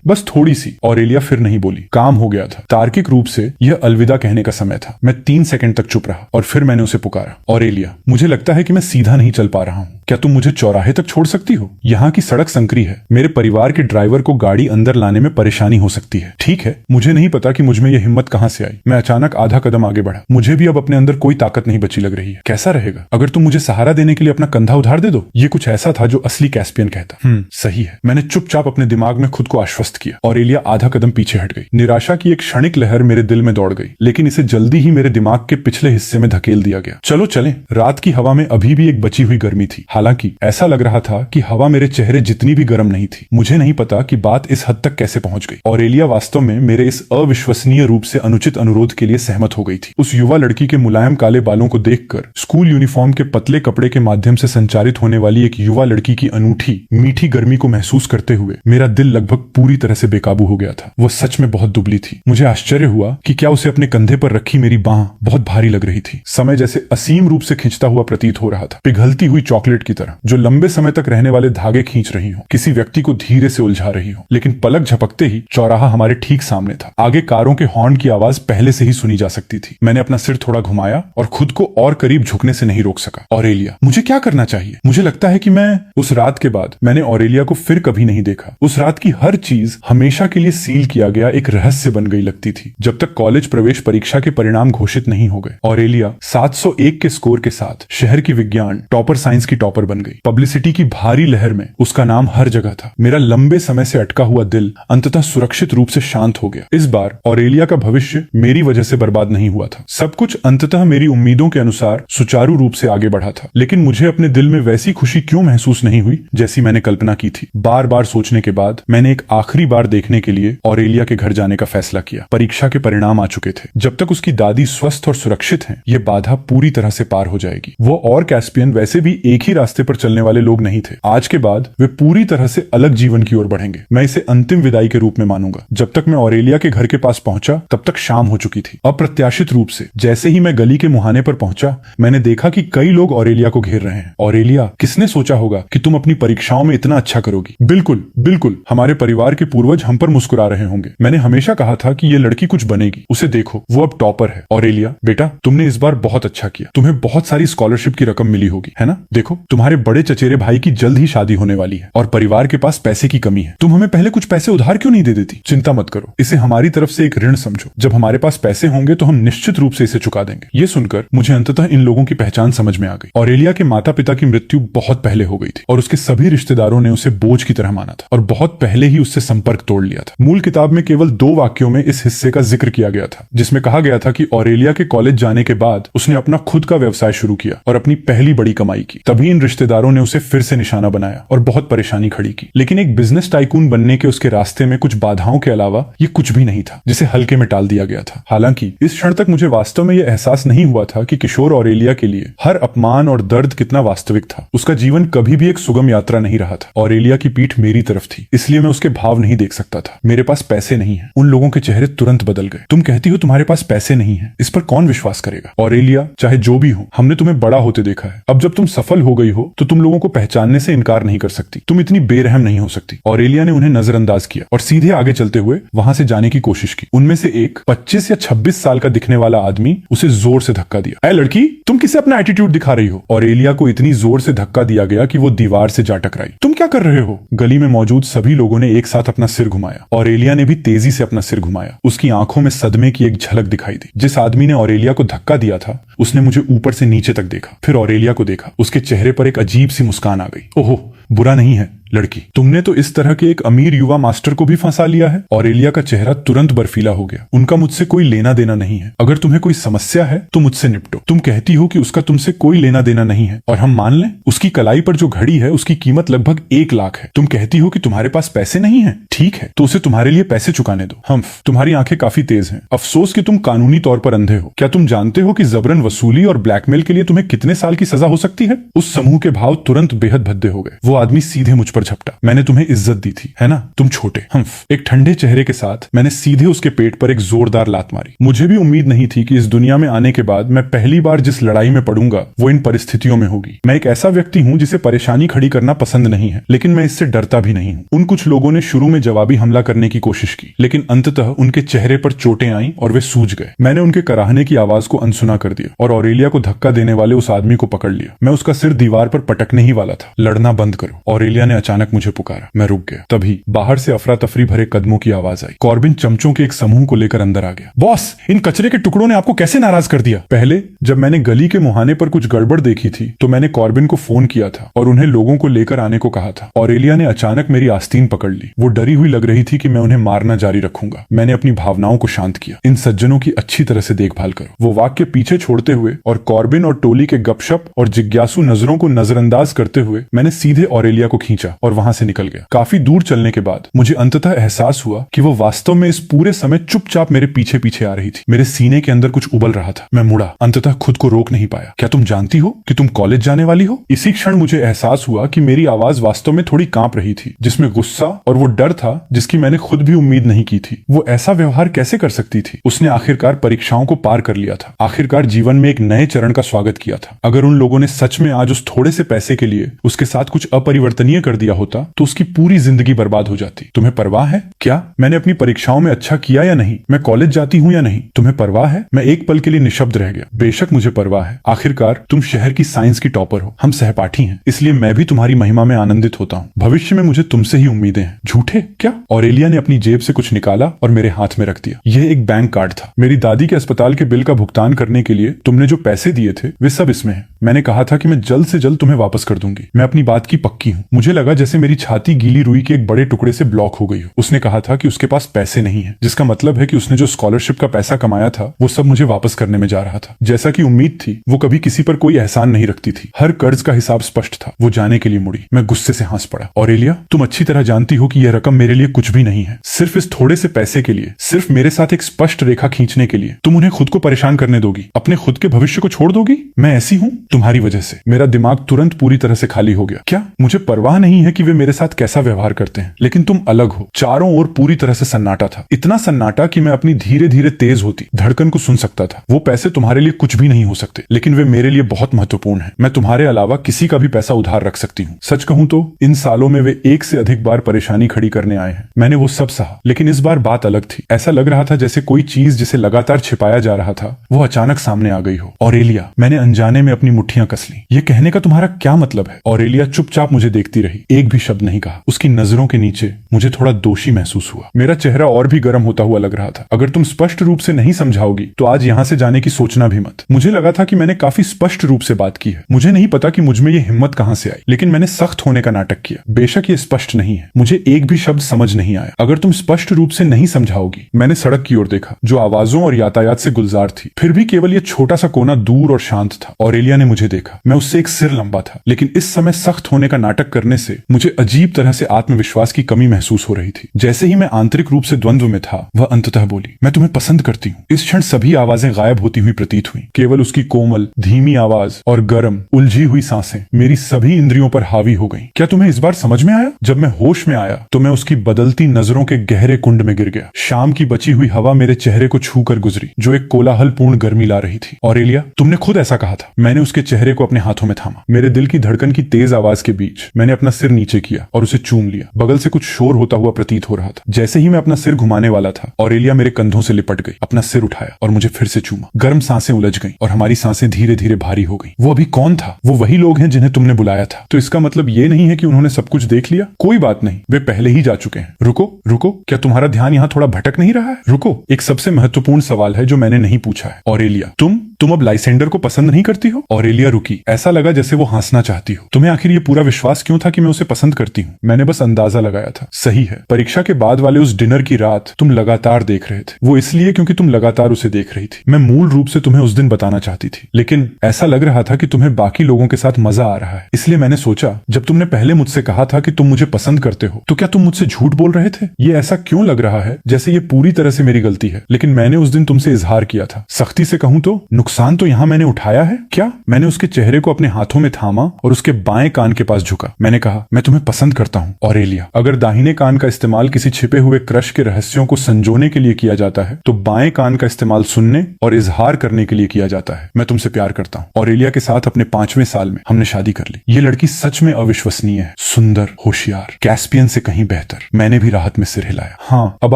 बस थोड़ी सी। ऑरेलिया फिर नहीं बोली। काम हो गया था। तार्किक रूप से यह अलविदा कहने का समय था। मैं 3 सेकंड तक चुप रहा और फिर मैंने उसे पुकारा। ऑरेलिया, मुझे लगता है कि मैं सीधा नहीं चल पा रहा हूँ। क्या तुम मुझे चौराहे तक छोड़ सकती हो? यहाँ की सड़क संकरी है। मेरे परिवार के ड्राइवर को गाड़ी अंदर लाने में परेशानी हो सकती है। ठीक है, मुझे नहीं पता कि मुझमें यह हिम्मत कहाँ से आई। मैं अचानक आधा कदम आगे बढ़ा। मुझे भी अब अपने अंदर कोई ताकत नहीं बची लग रही है। कैसा रहेगा अगर तुम मुझे सहारा देने के लिए अपना कंधा उधार दे दो? ये कुछ ऐसा था जो असली कैस्पियन कहता। सही है। मैंने चुपचाप अपने दिमाग में खुद को आश्वस्त किया। ऑरेलिया आधा कदम पीछे हट गई। निराशा की एक क्षण क्षणिक लहर मेरे दिल में दौड़ गई, लेकिन इसे जल्दी ही मेरे दिमाग के पिछले हिस्से में धकेल दिया गया। चलो चलें। रात की हवा में अभी भी एक बची हुई गर्मी थी। हालांकि ऐसा लग रहा था कि हवा मेरे चेहरे जितनी भी गर्म नहीं थी। मुझे नहीं पता कि बात इस हद तक कैसे पहुंच गई। ऑरेलिया वास्तव में मेरे इस अविश्वसनीय रूप से अनुचित अनुरोध के लिए सहमत हो गई थी। उस युवा लड़की के मुलायम काले बालों को देखकर, स्कूल यूनिफॉर्म के पतले कपड़े के माध्यम से संचारित होने वाली एक युवा लड़की की अनूठी मीठी गर्मी को महसूस करते हुए मेरा दिल लगभग पूरी तरह से बेकाबू हो गया था। वो सच में बहुत दुबली थी। मुझे आश्चर्य हुआ कि क्या उसे अपने कंधे पर रखी मेरी बांह बहुत भारी लग रही थी। समय जैसे असीम रूप से खिंचता हुआ प्रतीत हो रहा था, पिघलती हुई चॉकलेट की तरह जो लंबे समय तक रहने वाले धागे खींच रही हो, किसी व्यक्ति को धीरे से उलझा रही हो। लेकिन पलक झपकते ही चौराहा हमारे ठीक सामने था। आगे कारों के हॉर्न की आवाज पहले से ही सुनी जा सकती थी। मैंने अपना सिर थोड़ा घुमाया और खुद को और करीब झुकने से नहीं रोक सका। ऑरेलिया, मुझे क्या करना चाहिए? मुझे लगता है कि मैं उस रात के बाद मैंने ऑरेलिया को फिर कभी नहीं देखा। उस रात की हर चीज हमेशा के लिए सील किया गया एक रहस्य बन गई लगती थी, जब तक कॉलेज प्रवेश परीक्षा के परिणाम घोषित नहीं हो गए। ऑरेलिया 701 के स्कोर के साथ शहर की विज्ञान टॉपर साइंस की टॉपर बन गई। पब्लिसिटी की भारी लहर में उसका नाम हर जगह था। मेरा लंबे समय से अटका हुआ दिल अंततः सुरक्षित रूप से शांत हो गया। इस बार ऑरेलिया का भविष्य मेरी वजह से बर्बाद नहीं हुआ था। सब कुछ अंततः मेरी उम्मीदों के अनुसार सुचारू रूप से आगे बढ़ा था। लेकिन मुझे अपने दिल में वैसी खुशी क्यों महसूस नहीं हुई जैसी मैंने कल्पना की थी। बार बार सोचने के बाद मैंने एक आखिरी बार देखने के लिए ऑरेलिया के घर जाने का फैसला किया। परीक्षा के परिणाम आ चुके थे। जब तक उसकी दादी स्वस्थ और सुरक्षित हैं, ये बाधा पूरी तरह से पार हो जाएगी। वो और कैस्पियन वैसे भी एक ही रास्ते पर चलने वाले लोग नहीं थे। आज के बाद वे पूरी तरह से अलग जीवन की ओर बढ़ेंगे। मैं इसे अंतिम विदाई के रूप में मानूंगा। जब तक मैं ऑरेलिया के घर के पास पहुंचा, तब तक शाम हो चुकी थी। अप्रत्याशित रूप से जैसे ही मैं गली के मुहाने पर पहुंचा, मैंने देखा कि कई लोग ऑरेलिया को घेर रहे हैं। ऑरेलिया, किसने सोचा होगा कि तुम अपनी परीक्षाओं में इतना अच्छा करोगी? बिल्कुल बिल्कुल, हमारे परिवार के पूर्वज हम पर मुस्कुरा रहे होंगे। मैंने हमेशा कहा था कि ये लड़की कुछ बनेगी। उसे देखो, वो अब टॉपर है। ऑरेलिया बेटा, तुमने इस बार बहुत अच्छा किया। तुम्हें बहुत सारी स्कॉलरशिप की रकम मिली होगी, है ना? देखो, तुम्हारे बड़े चचेरे भाई की जल्द ही शादी होने वाली है और परिवार के पास पैसे की कमी है। तुम हमें पहले कुछ पैसे उधार क्यों नहीं दे देती? चिंता मत करो, इसे हमारी तरफ से एक ऋण समझो। जब हमारे पास पैसे होंगे तो हम निश्चित रूप से इसे चुका देंगे। ये सुनकर मुझे अंततः इन लोगों की पहचान समझ में आ गई। ऑरेलिया के माता पिता की मृत्यु बहुत पहले हो गई थी और उसके सभी रिश्तेदारों ने उसे बोझ की तरह माना था और बहुत पहले ही उससे संपर्क तोड़ लिया था। मूल किताब में केवल 2 वाक्यों में इस हिस्से का जिक्र किया गया था, जिसमें कहा गया था कि ऑरेलिया के कॉलेज जाने के बाद उसने अपना खुद का व्यवसाय शुरू किया और अपनी पहली बड़ी कमाई की। तभी इन रिश्तेदारों ने उसे फिर से निशाना बनाया और बहुत परेशानी खड़ी की। लेकिन एक बिजनेस टाइकून बनने के उसके रास्ते में कुछ बाधाओं के अलावा ये कुछ भी नहीं था, जिसे हल्के में टाल दिया गया था। हालांकि इस क्षण तक मुझे वास्तव में यह एहसास नहीं हुआ था कि किशोर ऑरेलिया के लिए हर अपमान और दर्द कितना वास्तविक था। उसका जीवन कभी भी एक सुगम यात्रा नहीं रहा था। ऑरेलिया की पीठ मेरी तरफ थी, इसलिए मैं उसके भाव नहीं देख सकता था। मेरे पास पैसे नहीं है। उन लोगों के चेहरे तुरंत बदल गए। तुम कहती हो तुम्हारे पास पैसे नहीं है, इस पर कौन विश्वास करेगा? ऑरेलिया, चाहे जो भी हो, हमने तुम्हें बड़ा होते देखा है। अब जब तुम सफल हो गई हो तो तुम लोगों को पहचानने से इनकार नहीं कर सकती। तुम इतनी बेरहम नहीं हो सकती। ऑरेलिया ने उन्हें नजरअंदाज किया और सीधे आगे चलते हुए वहां से जाने की कोशिश की। उनमें से एक 25 या 26 साल का दिखने वाला आदमी उसे जोर से धक्का दिया। ऐ लड़की, तुम किसे अपना एटीट्यूड दिखा रही हो? ऑरेलिया को इतनी जोर से धक्का दिया गया कि वो दीवार से जा टकराई। तुम क्या कर रहे हो? गली में मौजूद सभी लोगों ने एक साथ अपना सिर घुमाया। ऑरेलिया ने भी तेजी से अपना सिर घुमाया। उसकी आंखों में सदमे की एक झलक दिखाई दी। जिस आदमी ने ऑरेलिया को धक्का दिया था, उसने मुझे ऊपर से नीचे तक देखा, फिर ऑरेलिया को देखा। उसके चेहरे पर एक अजीब सी मुस्कान आ गई। ओहो, बुरा नहीं है लड़की, तुमने तो इस तरह के एक अमीर युवा मास्टर को भी फंसा लिया है। ऑरेलिया का चेहरा तुरंत बर्फीला हो गया। उनका मुझसे कोई लेना देना नहीं है। अगर तुम्हें कोई समस्या है तो मुझसे निपटो। तुम कहती हो कि उसका तुमसे कोई लेना देना नहीं है और हम मान लें? उसकी कलाई पर जो घड़ी है उसकी कीमत लगभग 1 लाख है। तुम कहती हो कि तुम्हारे पास पैसे नहीं है। ठीक है, तो उसे तुम्हारे लिए पैसे चुकाने दो। हम्फ, तुम्हारी आंखें काफी तेज हैं। अफसोस कि तुम कानूनी तौर पर अंधे हो। क्या तुम जानते हो कि जबरन वसूली और ब्लैकमेल के लिए तुम्हें कितने साल की सजा हो सकती है? उस समूह के भाव तुरंत बेहद भद्दे हो गए। वो आदमी सीधे मुझ पर झपटा। मैंने तुम्हें इज्जत दी थी, है ना? तुम छोटे। हम्फ, एक ठंडे चेहरे के साथ मैंने सीधे उसके पेट पर एक जोरदार लात मारी। मुझे भी उम्मीद नहीं थी कि इस दुनिया में आने के बाद मैं पहली बार जिस लड़ाई में पड़ूंगा वो इन परिस्थितियों में होगी। मैं एक ऐसा व्यक्ति हूं जिसे परेशानी खड़ी करना पसंद नहीं है, लेकिन मैं इससे डरता भी नहीं हूं। उन कुछ लोगों ने शुरू में जवाबी हमला करने की कोशिश की, लेकिन अंततः उनके चेहरे पर चोटें आईं और वे सूज गए। मैंने उनके कराहने की आवाज को अनसुना कर दिया और ऑरेलिया को धक्का देने वाले उस आदमी को पकड़ लिया। मैं उसका सिर दीवार पर पटकने ही वाला था। लड़ना बंद करो, ऑरेलिया ने अचानक मुझे पुकारा। मैं रुक गया। तभी बाहर से अफरा तफरी भरे कदमों की आवाज आई। कॉर्बिन चमचों के एक समूह को लेकर अंदर आ गया। बॉस, इन कचरे के टुकड़ों ने आपको कैसे नाराज कर दिया? पहले जब मैंने गली के मुहाने पर कुछ गड़बड़ देखी थी तो मैंने कॉर्बिन को फोन किया था और उन्हें लोगों को लेकर आने को कहा था। ऑरेलिया ने अचानक मेरी आस्तीन पकड़ ली। वो डरी हुई लग रही थी कि मैं उन्हें मारना जारी रखूंगा। मैंने अपनी भावनाओं को शांत किया। इन सज्जनों की अच्छी तरह से देखभाल करो, वो वाक्य पीछे छोड़ते हुए और कॉर्बिन और टोली के गपशप और जिज्ञासु नजरों को नजरअंदाज करते हुए मैंने सीधे ऑरेलिया को खींचा और वहां से निकल गया। काफी दूर चलने के बाद मुझे अंततः एहसास हुआ कि वो वास्तव में इस पूरे समय चुपचाप मेरे पीछे पीछे आ रही थी। मेरे सीने के अंदर कुछ उबल रहा था। मैं मुड़ा, अंततः खुद को रोक नहीं पाया। क्या तुम जानती हो कि तुम कॉलेज जाने वाली हो? इसी क्षण मुझे एहसास हुआ कि मेरी आवाज वास्तव में थोड़ी कांप रही थी, जिसमें गुस्सा और वो डर था जिसकी मैंने खुद भी उम्मीद नहीं की थी। वो ऐसा व्यवहार कैसे कर सकती थी? उसने आखिरकार परीक्षाओं को पार कर लिया था, आखिरकार जीवन में एक नए चरण का स्वागत किया था। अगर उन लोगों ने सच में आज उस थोड़े से पैसे के लिए उसके साथ कुछ अपरिवर्तनीय कर दिया होता तो उसकी पूरी जिंदगी बर्बाद हो जाती। तुम्हें परवाह है क्या मैंने अपनी परीक्षाओं में अच्छा किया या नहीं? मैं कॉलेज जाती हूँ या नहीं? तुम्हें परवाह है? मैं एक पल के लिए निशब्द रह गया। बेशक मुझे परवाह है। आखिरकार तुम शहर की साइंस की टॉपर हो, हम सहपाठी हैं, इसलिए मैं भी तुम्हारी महिमा में आनंदित होता हूँ। भविष्य में मुझे तुमसे ही उम्मीदें हैं। झूठे क्या? ऑरेलिया ने अपनी जेब से कुछ निकाला और मेरे हाथ में रख दिया। यह एक बैंक कार्ड था। मेरी दादी के अस्पताल के बिल का भुगतान करने के लिए तुमने जो पैसे दिए थे वे सब इसमें हैं। मैंने कहा था कि मैं जल्द से जल्द तुम्हें वापस कर दूंगी। मैं अपनी बात की पक्की हूँ। मुझे लगा जैसे मेरी छाती गीली रुई के एक बड़े टुकड़े से ब्लॉक हो गई हो। उसने कहा था कि उसके पास पैसे नहीं है, जिसका मतलब है कि उसने जो स्कॉलरशिप का पैसा कमाया था वो सब मुझे वापस करने में जा रहा था। जैसा कि उम्मीद थी, वो कभी किसी पर कोई एहसान नहीं रखती थी। हर कर्ज का हिसाब स्पष्ट था। वो जाने के लिए मुड़ी। मैं गुस्से से हंस पड़ा। ऑरेलिया, तुम अच्छी तरह जानती हो कि यह रकम मेरे लिए कुछ भी नहीं है। सिर्फ इस थोड़े से पैसे के लिए, सिर्फ मेरे साथ एक स्पष्ट रेखा खींचने के लिए तुम उन्हें खुद को परेशान करने दोगी, अपने खुद के भविष्य को छोड़ दोगी? मैं ऐसी हूँ तुम्हारी वजह से। मेरा दिमाग तुरंत पूरी तरह से खाली हो गया। क्या मुझे परवाह नहीं है कि वे मेरे साथ कैसा व्यवहार करते हैं? लेकिन तुम अलग हो। चारों ओर पूरी तरह से सन्नाटा था, इतना सन्नाटा कि मैं अपनी धीरे धीरे तेज होती धड़कन को सुन सकता था। वो पैसे तुम्हारे लिए कुछ भी नहीं हो सकते, लेकिन वे मेरे लिए बहुत महत्वपूर्ण है। मैं तुम्हारे अलावा किसी का भी पैसा उधार रख सकती हूँ। सच कहूँ तो इन सालों में वे एक से अधिक बार परेशानी खड़ी करने आए हैं। मैंने वो सब सहा, लेकिन इस बार बात अलग थी। ऐसा लग रहा था जैसे कोई चीज जिसे लगातार छिपाया जा रहा था वो अचानक सामने आ गई हो। ऑरेलिया, मैंने अनजाने में अपनी मुट्ठियां कस ली। ये कहने का तुम्हारा क्या मतलब है? ऑरेलिया चुपचाप मुझे देखती रही, एक भी शब्द नहीं कहा। उसकी नजरों के नीचे मुझे थोड़ा दोषी महसूस हुआ। मेरा चेहरा और भी गर्म होता हुआ लग रहा था। अगर तुम स्पष्ट रूप से नहीं समझाओगी तो आज यहाँ से जाने की सोचना भी मत। मुझे लगा था कि मैंने काफी स्पष्ट रूप से बात की है। मुझे नहीं पता कि मुझ में ये हिम्मत कहाँ से आई, लेकिन मैंने सख्त होने का नाटक किया। बेशक ये स्पष्ट नहीं है, मुझे एक भी शब्द समझ नहीं आया। अगर तुम स्पष्ट रूप से नहीं समझाओगी। मैंने सड़क की ओर देखा जो आवाजों और यातायात से गुलजार थी, फिर भी केवल ये छोटा सा कोना दूर और शांत था। ऑरेलिया ने मुझे देखा। मैं उससे एक सिर लंबा था, लेकिन इस समय सख्त होने का नाटक करने से मुझे अजीब तरह से आत्मविश्वास की कमी महसूस हो रही थी। जैसे ही मैं आंतरिक रूप से द्वंद्व में था, वह अंततः बोली, मैं तुम्हें पसंद करती हूँ। इस क्षण सभी आवाजें गायब होती हुई प्रतीत हुई। केवल उसकी कोमल धीमी आवाज और गर्म उलझी हुई सांसें मेरी सभी इंद्रियों पर हावी हो गईं। क्या तुम्हें इस बार समझ में आया? जब मैं होश में आया तो मैं उसकी बदलती नजरों के गहरे कुंड में गिर गया। शाम की बची हुई हवा मेरे चेहरे को छू कर गुजरी, जो एक कोलाहलपूर्ण गर्मी ला रही थी। ऑरेलिया, तुमने खुद ऐसा कहा था। मैंने उसके चेहरे को अपने हाथों में थामा। मेरे दिल की धड़कन की तेज आवाज के बीच मैंने अपना सिर नीचे किया और उसे चूम लिया। बगल से कुछ शोर होता हुआ प्रतीत हो रहा था। जैसे ही मैं अपना सिर घुमाने वाला था, ऑरेलिया मेरे कंधों से लिपट गई, अपना सिर उठाया और मुझे फिर से चूमा। गर्म सांसें उलझ गईं और हमारी सांसें धीरे धीरे भारी हो गईं। वो अभी कौन था? वो वही लोग हैं जिन्हें तुमने बुलाया था। तो इसका मतलब ये नहीं है कि उन्होंने सब कुछ देख लिया। कोई बात नहीं, वे पहले ही जा चुके हैं। रुको रुको, क्या तुम्हारा ध्यान यहाँ थोड़ा भटक नहीं रहा है? रुको, एक सबसे महत्वपूर्ण सवाल है जो मैंने नहीं पूछा है। ऑरेलिया, तुम अब लाइसेंडर को पसंद नहीं करती हो? ऑरेलिया रुकी। ऐसा लगा जैसे वो हंसना चाहती हो। तुम्हें आखिर ये पूरा विश्वास क्यों था कि मैं उसे पसंद करती हूँ? मैंने बस अंदाजा लगाया था। सही है, परीक्षा के बाद वाले उस डिनर की रात तुम लगातार देख रहे थे। वो इसलिए क्योंकि तुम लगातार उसे देख रही थी। मैं मूल रूप से तुम्हें उस दिन बताना चाहती थी, लेकिन ऐसा लग रहा था कि तुम्हें बाकी लोगों के साथ मजा आ रहा है। इसलिए मैंने सोचा, जब तुमने पहले मुझसे कहा था कि तुम मुझे पसंद करते हो, तो क्या तुम मुझसे झूठ बोल रहे थे? ये ऐसा क्यों लग रहा है जैसे ये पूरी तरह से मेरी गलती है? लेकिन मैंने उस दिन तुमसे इजहार किया था। सख्ती से कहूं तो नुकसान तो यहाँ मैंने उठाया है। क्या? मैंने उसके चेहरे को अपने हाथों में थामा और उसके बाएं कान के पास झुका। मैंने कहा, मैं तुम्हें पसंद करता हूँ ऑरेलिया। अगर दाहिने कान का इस्तेमाल किसी छिपे हुए क्रश के रहस्यों को संजोने के लिए किया जाता है, तो बाएं कान का इस्तेमाल सुनने और इजहार करने के लिए किया जाता है। मैं तुमसे प्यार करता हूँ। ऑरेलिया के साथ अपने 5वें साल में हमने शादी कर ली। ये लड़की सच में अविश्वसनीय है, सुंदर, होशियार, कैस्पियन से कहीं बेहतर। मैंने भी राहत में सिर हिलाया। हाँ, अब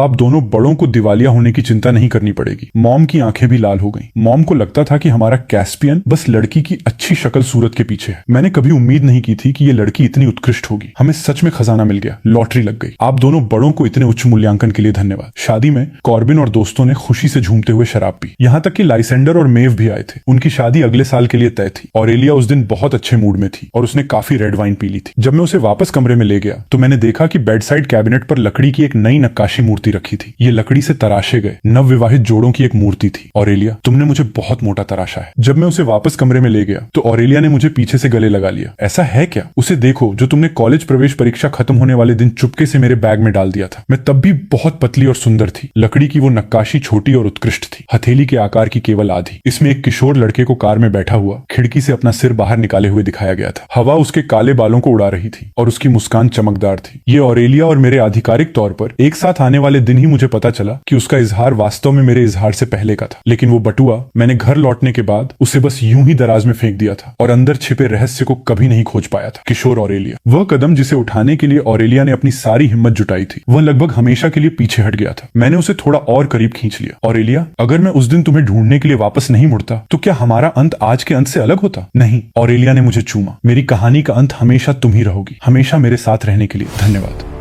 आप दोनों बड़ों को दिवालिया होने की चिंता नहीं करनी पड़ेगी। मॉम की आंखें भी लाल हो गईं। मॉम को लगता लगता था कि हमारा कैस्पियन बस लड़की की अच्छी शक्ल सूरत के पीछे है। मैंने कभी उम्मीद नहीं की थी कि ये लड़की इतनी उत्कृष्ट होगी। हमें सच में खजाना मिल गया, लॉटरी लग गई। आप दोनों बड़ों को इतने उच्च मूल्यांकन के लिए धन्यवाद। शादी में कॉर्बिन और दोस्तों ने खुशी से झूमते हुए शराब पी। यहाँ तक कि लाइसेंडर और मेव भी आए थे। उनकी शादी अगले साल के लिए तय थी। ऑरेलिया उस दिन बहुत अच्छे मूड में थी और उसने काफी रेड वाइन पी ली थी। जब मैं उसे वापस कमरे में ले गया तो मैंने देखा कि बेड साइड कैबिनेट पर लकड़ी की एक नई नक्काशी मूर्ति रखी थी। ये लकड़ी से तराशे गए नवविवाहित जोड़ों की एक मूर्ति थी। ऑरेलिया, तुमने मुझे बहुत मोटा तराशा है। जब मैं उसे वापस कमरे में ले गया तो ऑरेलिया ने मुझे पीछे से गले लगा लिया। ऐसा है क्या? उसे देखो जो तुमने कॉलेज प्रवेश परीक्षा खत्म होने वाले दिन चुपके से मेरे बैग में डाल दिया था। मैं तब भी बहुत पतली और सुंदर थी। लकड़ी की वो नक्काशी छोटी और उत्कृष्ट थी, हथेली के आकार की केवल आधी। इसमें एक किशोर लड़के को कार में बैठा हुआ खिड़की से अपना सिर बाहर निकाले हुए दिखाया गया था। हवा उसके काले बालों को उड़ा रही थी और उसकी मुस्कान चमकदार थी। ये ऑरेलिया और मेरे आधिकारिक तौर पर एक साथ आने वाले दिन ही मुझे पता चला कि उसका इजहार वास्तव में मेरे इजहार से पहले का था। लेकिन वो बटुआ मैंने घर लौटने के बाद उसे बस यूं ही दराज में फेंक दिया था और अंदर छिपे रहस्य को कभी नहीं खोज पाया था। किशोर ऑरेलिया, वह कदम जिसे उठाने के लिए ऑरेलिया ने अपनी सारी हिम्मत जुटाई थी, वह लगभग हमेशा के लिए पीछे हट गया था। मैंने उसे थोड़ा और करीब खींच लिया। ऑरेलिया, अगर मैं उस दिन तुम्हें ढूंढने के लिए वापस नहीं मुड़ता तो क्या हमारा अंत आज के अंत से अलग होता? नहीं। ऑरेलिया ने मुझे चूमा। मेरी कहानी का अंत हमेशा तुम ही रहोगी। हमेशा मेरे साथ रहने के लिए धन्यवाद।